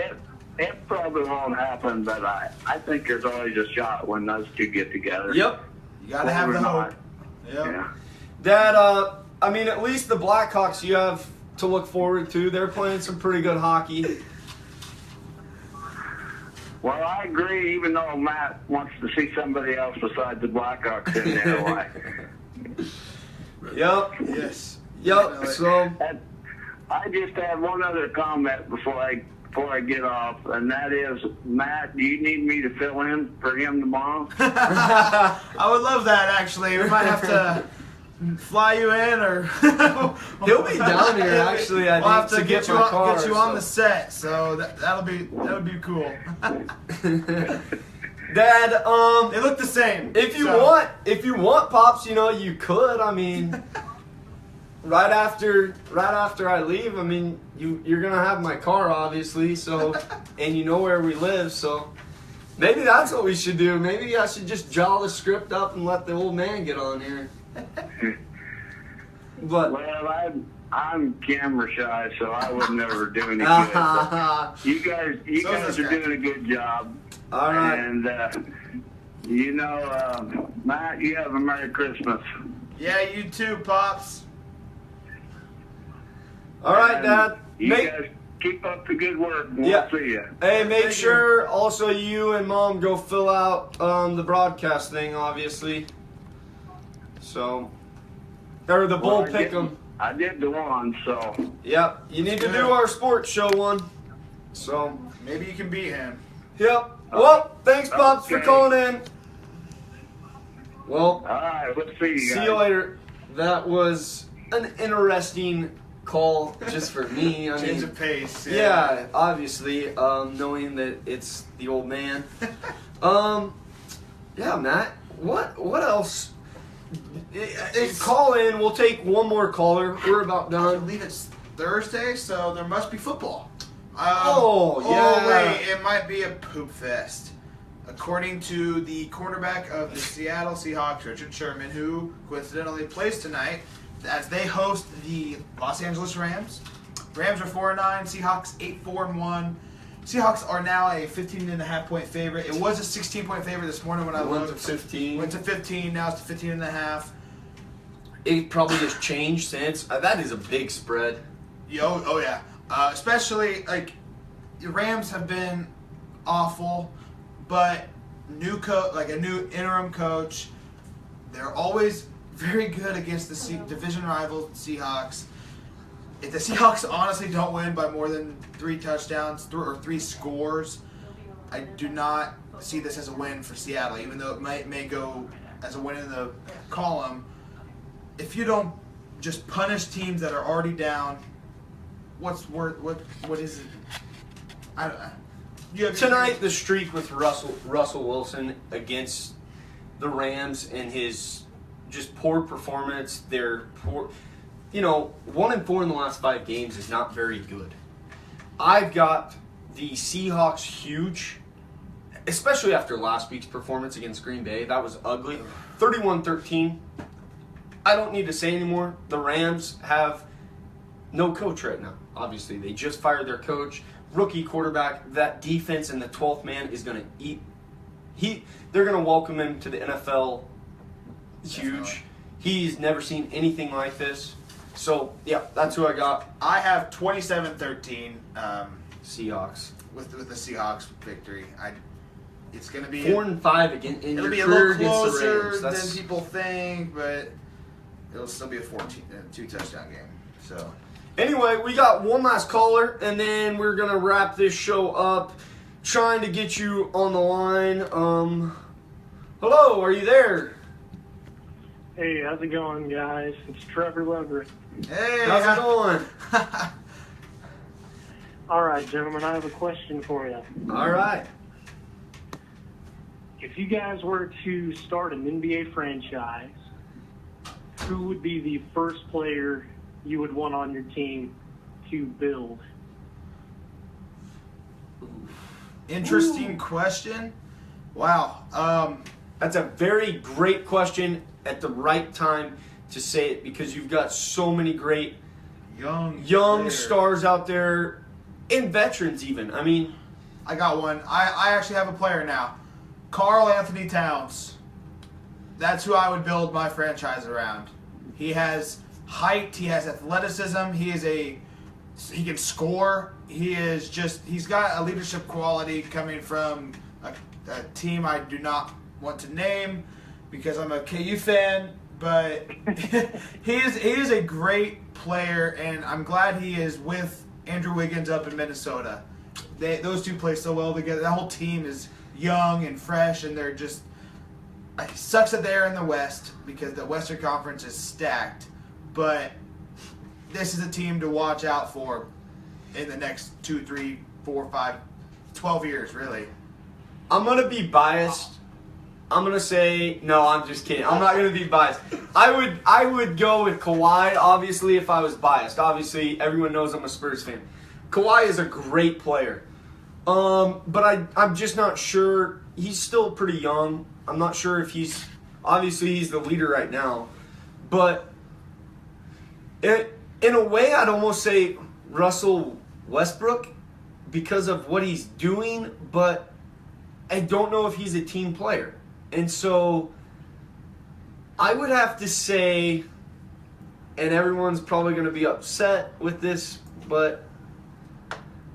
it probably won't happen, but I think there's always a shot when those two get together. Yep. You got to have the hope. Yep. Yeah. Dad, I mean, at least the Blackhawks you have to look forward to. They're playing some pretty good hockey. Well, I agree, even though Matt wants to see somebody else besides the Blackhawks in there. Yep. Yes. Yep. So And I just have one other comment before I get off, and that is, Matt, do you need me to fill in for him tomorrow? I would love that, actually. We might have to fly you in, or he'll be down here. Actually, I we'll have think to to get you my on, car. get you on the set. So that would be cool. Dad, They look the same. if you want, Pops, you could. I mean, right after I leave, I mean, you're gonna have my car, obviously. So, and you know where we live, so maybe that's what we should do. Maybe I should just jaw the script up and let the old man get on here. But Well, I'm camera shy, so I would never do any good. But you guys this are guy. doing a good job. all right. And, Matt, you have a Merry Christmas. Yeah, you too, Pops. All right, And Dad. You guys keep up the good work. We'll Yeah. see you. Hey, make Thank sure also you and Mom go fill out the broadcast thing, obviously. So, or the bull pick 'em. I did the one, so. Yep, you need to good. do our sports show one. So, Maybe you can beat him. yep. Well, thanks, Pops, for Okay. calling in. Well, All right, let's see you guys. see you later. That was an interesting call just for me. I Change mean, of pace. yeah, obviously, knowing that it's the old man. Yeah, Matt. What else? Call in. We'll take one more caller. We're about I done. believe it's Thursday, so there must be football. Oh, yeah. Oh, wait, it might be a poop fest. According to the quarterback of the Seattle Seahawks, Richard Sherman, who coincidentally plays tonight, as they host the Los Angeles Rams. Rams are 4-9, Seahawks 8-4-1. Seahawks are now a 15.5-point favorite. It was a 16-point favorite this morning when I Went to looked. 15. Went to 15, now it's to 15.5. It probably has changed since. That is a big spread. Oh yeah. Especially, like, the Rams have been awful, but a new interim coach. They're always very good against the division rival Seahawks. If the Seahawks honestly don't win by more than 3 touchdowns or 3 scores, I do not see this as a win for Seattle, even though it may go as a win in the column. If you don't just punish teams that are already down, what is it? I don't know. Tonight, the streak with Russell Wilson against the Rams and his just poor performance. They're poor. 1-4 in the last 5 games is not very good. I've got the Seahawks huge, especially after last week's performance against Green Bay. That was ugly. 31-13. I don't need to say anymore. The Rams have no coach right now. Obviously, they just fired their coach. Rookie quarterback. That defense and the 12th man is going to eat. They're going to welcome him to the NFL huge. He's never seen anything like this. So, yeah, that's who I got. I have 27-13 Seahawks. with the Seahawks victory. It's going to be 4-5 again in it'll your be a career little against the closer Rams. than That's, people think, but it'll still be a 2-touchdown game. So anyway, we got one last caller, and then we're going to wrap this show up. Trying to get you on the line. Hello, are you there? Hey, how's it going, guys? It's Trevor Lover. hey, How's it going? All right, gentlemen, I have a question for you. All right. If you guys were to start an NBA franchise, who would be the first player you would want on your team to build? Interesting question. Wow. That's a very great question at the right time to say it because you've got so many great Young young player. stars out there and veterans even. I mean, I got one. I actually have a player now. Karl Anthony Towns. That's who I would build my franchise around. He has height. He has athleticism. He can score. He's got a leadership quality coming from a team I do not want to name because I'm a KU fan, but he is a great player, and I'm glad he is with Andrew Wiggins up in Minnesota. Those two play so well together. That whole team is young and fresh, and they're just. It sucks that they're in the West because the Western Conference is stacked, but this is a team to watch out for in the next 2, 3, 4, 5, 12 years, really. I'm going to be biased. I'm going to say, no, I'm just kidding. I'm not going to be biased. I would go with Kawhi, obviously, if I was biased. Obviously, everyone knows I'm a Spurs fan. Kawhi is a great player. But I'm just not sure. He's still pretty young. I'm not sure if obviously he's the leader right now. But in a way, I'd almost say Russell Westbrook because of what he's doing, but I don't know if he's a team player. And so I would have to say, and everyone's probably going to be upset with this, but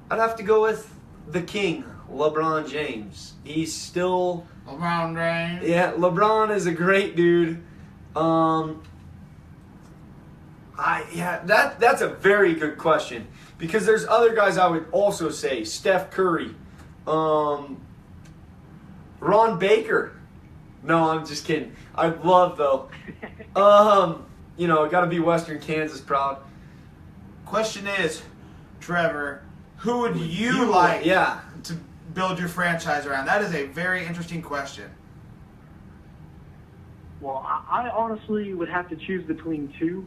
I'd have to go with the king, LeBron James. He's still... LeBron James. Yeah, LeBron is a great dude. That's a very good question because there's other guys I would also say. Steph Curry, Ron Baker. No, I'm just kidding. I'd love though. Got to be Western Kansas proud. Question is, Trevor, who would you like to build your franchise around? That is a very interesting question. Well, I honestly would have to choose between two.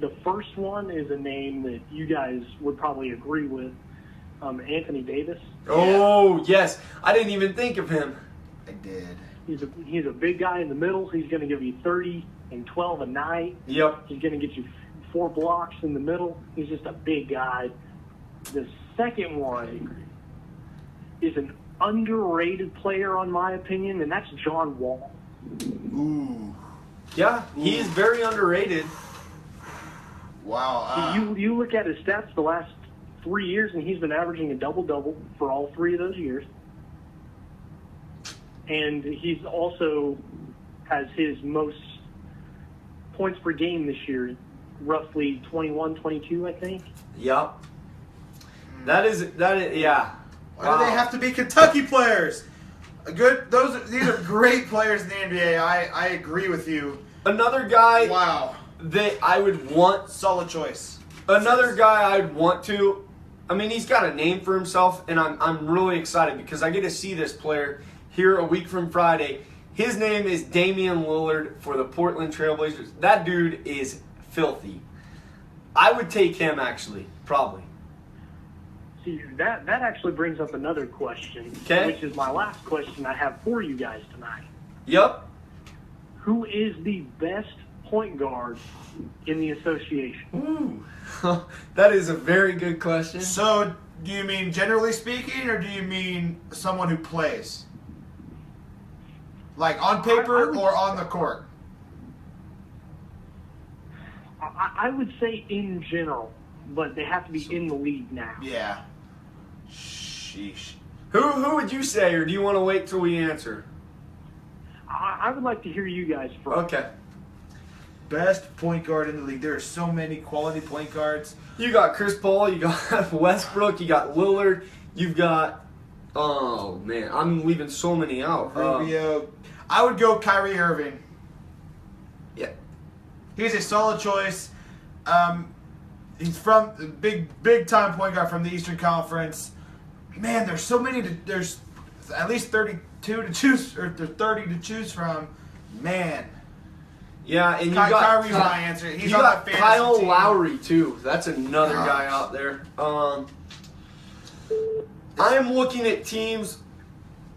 The first one is a name that you guys would probably agree with, Anthony Davis. Oh, yes. I didn't even think of him. I did. He's a big guy in the middle. He's going to give you 30 and 12 a night. Yep. He's going to get you 4 blocks in the middle. He's just a big guy. The second one is an underrated player, in my opinion, and that's John Wall. Ooh. Yeah, he is very underrated. Wow. You look at his stats the last 3 years, and he's been averaging a double-double for all 3 of those years. And he's also has his most points per game this year, roughly 21, 22, I think. Yep. That is, yeah. Why do they have to be Kentucky players? These are great players in the NBA. I agree with you. Another guy Wow. that I would want, Solid choice. another guy I'd want to, I mean, he's got a name for himself, and I'm really excited because I get to see this player here a week from Friday. His name is Damian Lillard for the Portland Trailblazers. That dude is filthy. I would take him, actually, probably. See, that actually brings up another question, which is my last question I have for you guys tonight. Yep. Who is the best point guard in the association? Ooh. That is a very good question. So, do you mean generally speaking, or do you mean someone who plays? Like on paper or on the court? I would say in general, but they have to be in the league now. Yeah. Sheesh. Who would you say, or do you want to wait till we answer? I would like to hear you guys first. Okay. Best point guard in the league. There are so many quality point guards. You got Chris Paul, you got Westbrook, you got Lillard, you've got, oh man, I'm leaving so many out. Rubio. I would go Kyrie Irving. Yeah. He's a solid choice. He's from the big time point guard from the Eastern Conference. Man, there's so many. There's at least 32 to choose, or 30 to choose from. Man. Yeah, and you Kyrie's got my answer. He's you on got my fantasy Kyle team. Lowry too. That's another guy out there. I am looking at teams.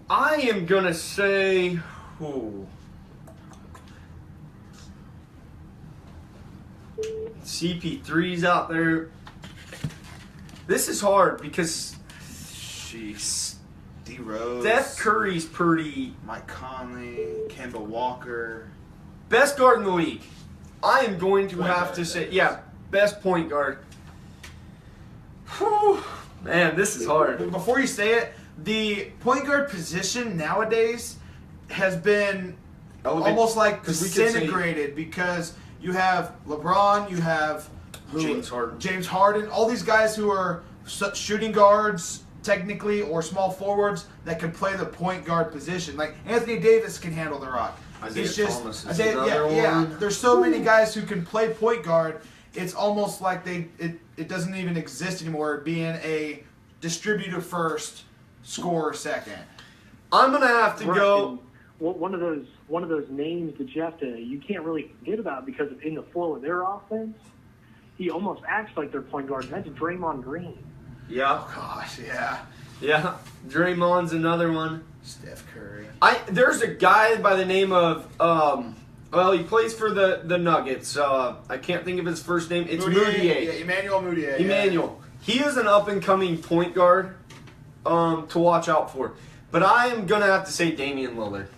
I am gonna say, who? CP3's out there. This is hard because Jeez. D Rose. Steph Curry's pretty Mike Conley. Kemba Walker. best guard in the league. I am going to Point have guard, to say, that yeah, best point guard. Whew. Man, this is hard. Before you say it, the point guard position nowadays has been almost like 'cause we could say- disintegrated because you have LeBron, you have James Harden, all these guys who are shooting guards technically or small forwards that can play the point guard position. Like Anthony Davis can handle the rock. Isaiah Thomas is another yeah. one. There's so many guys who can play point guard. It's almost like it doesn't even exist anymore, being a distributor first, scorer second. I'm gonna have to go. And one of those names that you can't really forget about because in the flow of their offense, he almost acts like their point guard. And that's Draymond Green. Yeah, Gosh, yeah. yeah. Draymond's another one. Steph Curry. There's a guy by the name of well, he plays for the Nuggets. I can't think of his first name. It's Moutier. Yeah, Emmanuel Moutier. Emmanuel. He is an up and coming point guard to watch out for. But I am gonna have to say Damian Lillard.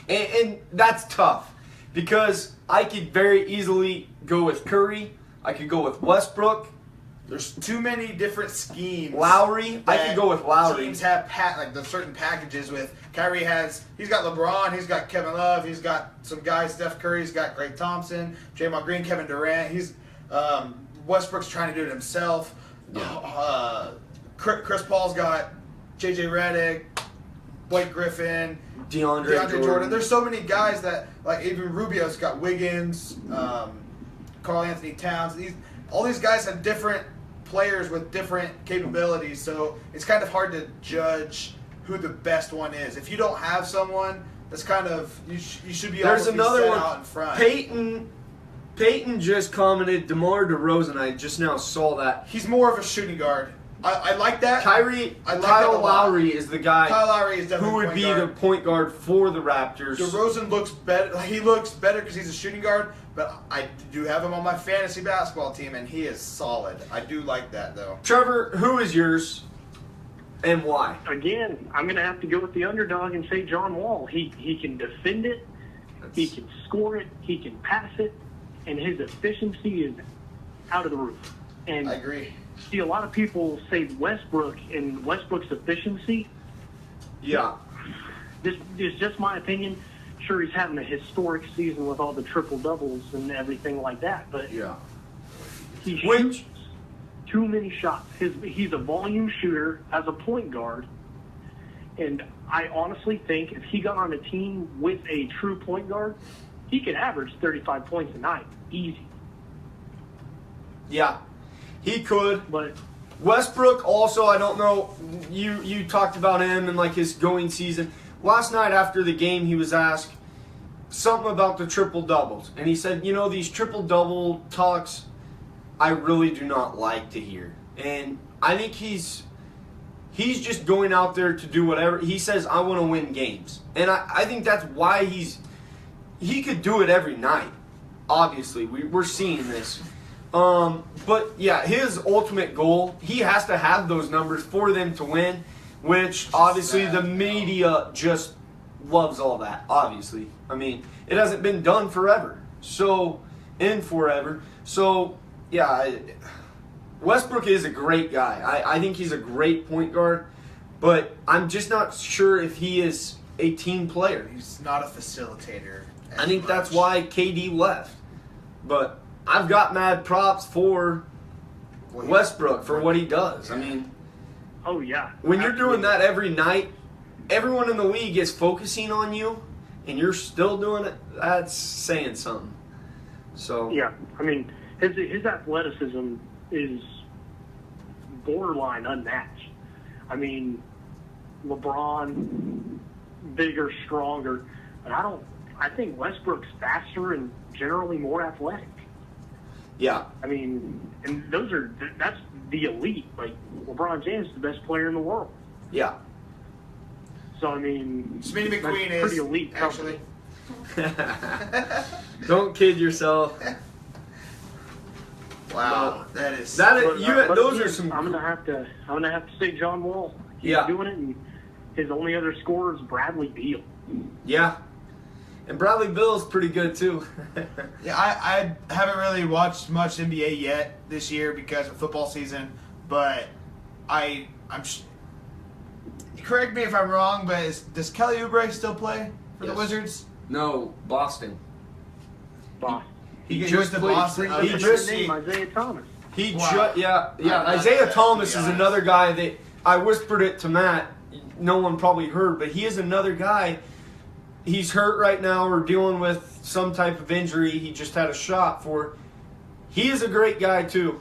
And that's tough because I could very easily go with Curry. I could go with Westbrook. There's too many different schemes. Lowry. I could go with Lowry. Teams have like the certain packages with Kyrie he's got LeBron, he's got Kevin Love, he's got some guys, Steph Curry, he's got Klay Thompson, Draymond Green, Kevin Durant. He's Westbrook's trying to do it himself. Yeah. Chris Paul's got JJ Redick, Blake Griffin, DeAndre Jordan. There's so many guys that, like, even Rubio's got Wiggins, Karl Anthony Towns. All these guys have different players with different capabilities, so it's kind of hard to judge who the best one is. If you don't have someone, that's kind of you should be. There's able to another be set one. out in front. Peyton just commented DeMar DeRozan. I just now saw that. He's more of a shooting guard. I like that. Kyle that a lot. Lowry is the guy Kyle Lowry is definitely who would point be guard. the point guard for the Raptors. DeRozan looks better. He looks better because he's a shooting guard, but I do have him on my fantasy basketball team, and he is solid. I do like that, though. Trevor, who is yours and why? Again, I'm going to have to go with the underdog and say John Wall. He can defend it, he can score it, he can pass it, and his efficiency is out of the roof. And I agree. see, a lot of people say Westbrook and Westbrook's efficiency. Yeah. This is just my opinion. Sure, he's having a historic season with all the triple doubles and everything like that, but Yeah. he shoots too many shots. He's a volume shooter as a point guard, and I honestly think if he got on a team with a true point guard, he could average 35 points a night, easy. Yeah. He could. But Westbrook also, I don't know, you talked about him and like his going season. Last night after the game he was asked something about the triple doubles. And he said, these triple double talks I really do not like to hear. And I think he's just going out there to do whatever. He says, I want to win games. And I think that's why he could do it every night. Obviously, we're seeing this. But yeah, his ultimate goal, he has to have those numbers for them to win, which obviously the media just loves all that, obviously. I mean, it hasn't been done forever. So in forever. So, yeah, Westbrook is a great guy. I think he's a great point guard, but I'm just not sure if he is a team player. He's not a facilitator. I think that's why KD left. But I've got mad props for Westbrook for what he does. I mean, Oh, yeah. when you're doing that every night, everyone in the league is focusing on you, and you're still doing it, that's saying something. So Yeah, I mean, his athleticism is borderline unmatched. I mean, LeBron, bigger, stronger, but I think Westbrook's faster and generally more athletic. yeah, I mean, and that's the elite. Like, LeBron James is the best player in the world. yeah. So, I mean, Smitty that's McQueen pretty is elite company. actually. Don't kid yourself. Wow, that is. That But, is, but those again, are some. I'm gonna have to say John Wall. He's Yeah. doing it, and his only other scorer is Bradley Beal. Yeah, and Bradley Bill's pretty good too. Yeah, I haven't really watched much NBA yet this year because of football season, but I'm. Correct me if I'm wrong, but does Kelly Oubre still play for the Yes. Wizards? No, Boston. Boss. He just went to played- Boston. he Okay, What's just- his name? Isaiah Thomas. He Wow. yeah. I love Isaiah that, Thomas to be is honest. another guy that I whispered it to Matt. No one probably heard, but he is another guy. He's hurt right now or dealing with some type of injury. He just had a shot for. He is a great guy too.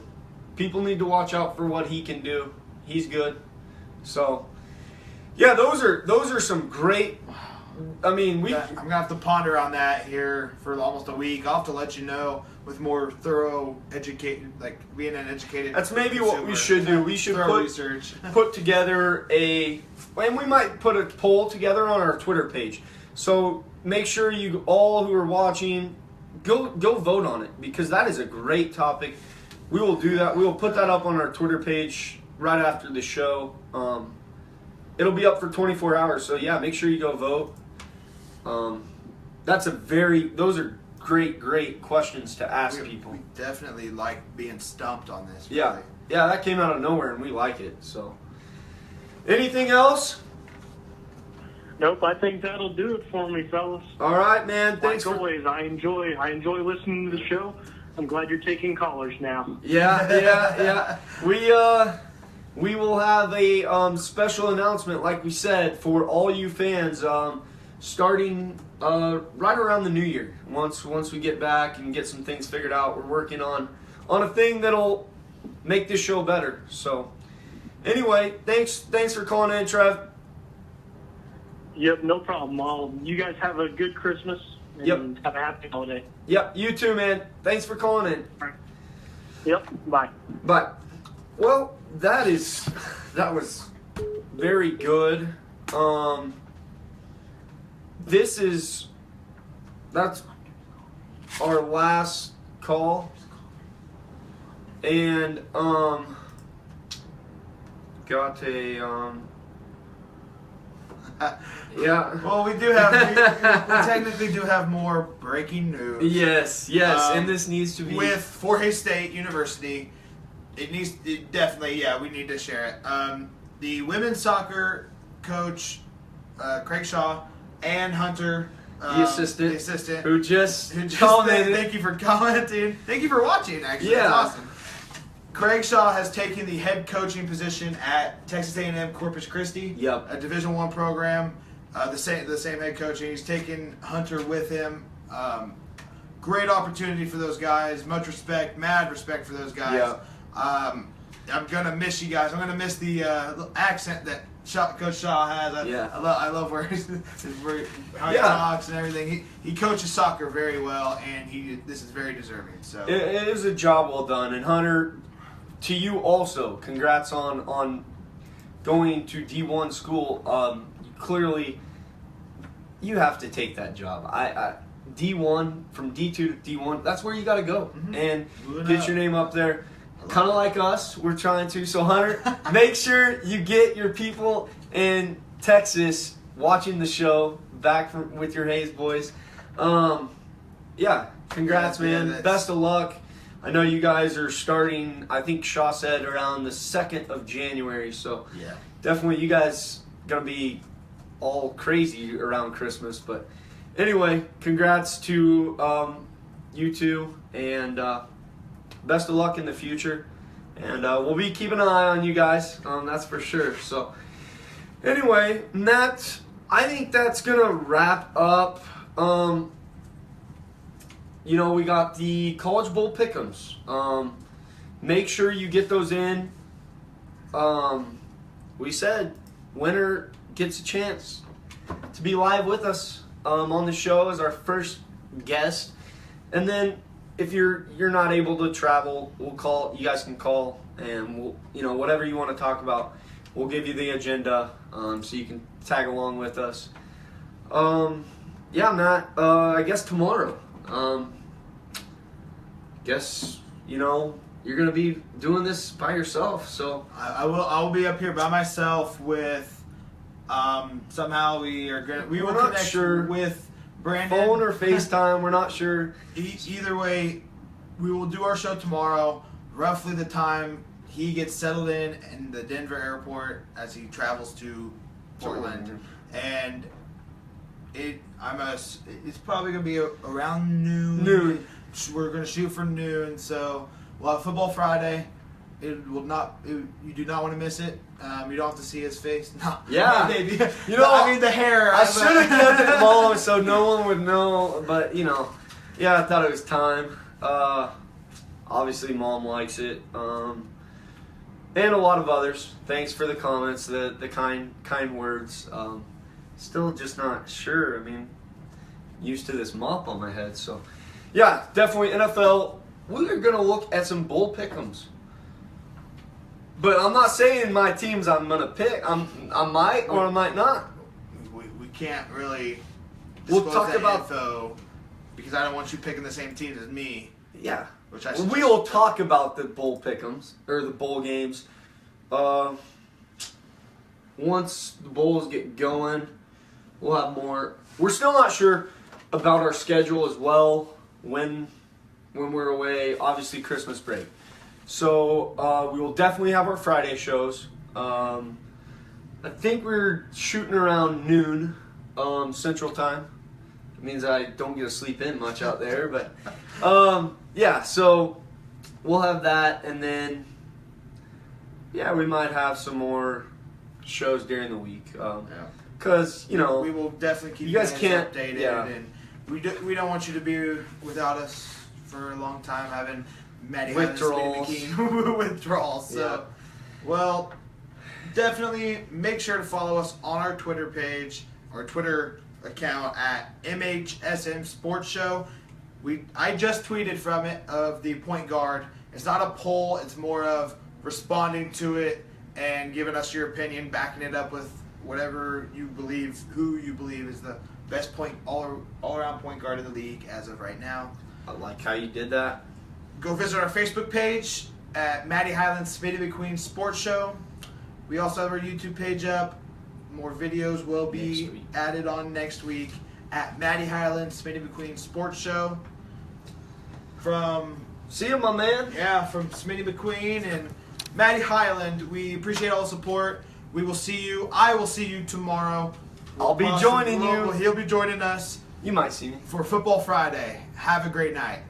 People need to watch out for what he can do. He's good. So, yeah, those are some great. I mean, I'm gonna have to ponder on that here for almost a week. I'll have to let you know with more thorough being an educated. That's maybe what we consumer. should do. We should Thorough put research. put together and we might put a poll together on our Twitter page. So make sure you all who are watching go vote on it because that is a great topic. We will do that. We will put that up on our Twitter page right after the show. It'll be up for 24 hours. So yeah, make sure you go vote. Those are great questions to ask people. We definitely like being stumped on this. Yeah. Really. Yeah, that came out of nowhere and we like it. So anything else? Nope, I think that'll do it for me, fellas. All right, man. Thanks Like for always, I enjoy listening to the show. I'm glad you're taking callers now. Yeah. We will have a special announcement, like we said, for all you fans, starting right around the new year. Once we get back and get some things figured out, we're working on a thing that'll make this show better. So, anyway, thanks for calling in, Trev. Yep, no problem. You guys have a good Christmas and Yep. have a happy holiday. Yep, you too, man. Thanks for calling in. Yep, bye. But, well, that was very good. That's our last call. And, got a, yeah. Well, we technically do have more breaking news. Yes, and this needs to be With Forte State University, definitely, we need to share it. The women's soccer coach, Craig Shaw, and Hunter, the assistant, who just commented. Thank you for commenting. Thank you for watching, actually. Yeah. That's awesome. Craig Shaw has taken the head coaching position at Texas A&M Corpus Christi, Yep. a Division I program. The same head coaching. He's taken Hunter with him. Great opportunity for those guys. Much respect, mad respect for those guys. Yeah. I'm gonna miss you guys. I'm gonna miss the accent that Coach Shaw has. I love how he talks and everything. He coaches soccer very well, and this is very deserving. So it is a job well done. And Hunter, to you also, congrats on going to D1 school. Clearly, you have to take that job. D1, from D2 to D1, that's where you got to go. Mm-hmm. And get your name up there. Kind of like us, we're trying to. So, Hunter, make sure you get your people in Texas watching the show back with your Hayes boys. Congrats, man. Yeah, Best of luck. I know you guys are starting, I think Shaw said around the 2nd of January, so Yeah. definitely you guys going to be all crazy around Christmas. But anyway, congrats to you two, and best of luck in the future. And we'll be keeping an eye on you guys, that's for sure. So anyway, I think that's going to wrap up. We got the College Bowl pick'ems. Make sure you get those in. We said winner gets a chance to be live with us on the show as our first guest. And then if you're not able to travel, we'll call. You guys can call, and we'll whatever you want to talk about, we'll give you the agenda so you can tag along with us. Yeah, Matt. I guess tomorrow. Guess you're gonna be doing this by yourself. So I will be up here by myself with somehow we will not connect sure. with Brandon. phone or FaceTime, we're not sure. Either way, we will do our show tomorrow, roughly the time he gets settled in the Denver airport as he travels to Portland, and it's probably gonna be around noon. We're gonna shoot for noon, so we'll have football Friday. You do not want to miss it. You don't have to see his face. No. Yeah. Maybe. I mean the hair. I should have kept it long so no one would know, but yeah, I thought it was time. Obviously, Mom likes it, and a lot of others. Thanks for the comments, the kind words. Still just not sure. I mean, used to this mop on my head, so yeah, definitely NFL. We are gonna look at some bowl pick'ems. But I'm not saying my teams I'm gonna pick. I might or I might not. We can't really We'll disclose talk that about info because I don't want you picking the same teams as me. Yeah. Which I We will talk about the bowl pick'ems or the bowl games. Once the bowls get going, we'll have more. We're still not sure about our schedule as well when we're away. Obviously, Christmas break. So we will definitely have our Friday shows. I think we're shooting around noon Central Time. It means I don't get to sleep in much out there, but yeah. So we'll have that, and then yeah, we might have some more shows during the week. Because we will definitely keep you guys can't updated, yeah. and we don't want you to be without us for a long time having Matty Highland Withdrawals. Smitty McQueen withdrawals. So, Yeah. well, definitely make sure to follow us on our Twitter page, our Twitter account at MHSM Sports Show. I just tweeted from it of the point guard. It's not a poll. It's more of responding to it and giving us your opinion, backing it up with whatever you believe, who you believe is the best all-around point guard in the league as of right now. I like how you did that. Go visit our Facebook page at Matty Highland Smitty McQueen Sports Show. We also have our YouTube page up. More videos will be added on next week at Matty Highland Smitty McQueen Sports Show. See you, my man. From Smitty McQueen and Matty Highland, we appreciate all the support. We will see you. I will see you tomorrow. I'll be joining you. He'll be joining us You might see me. for Football Friday. Have a great night.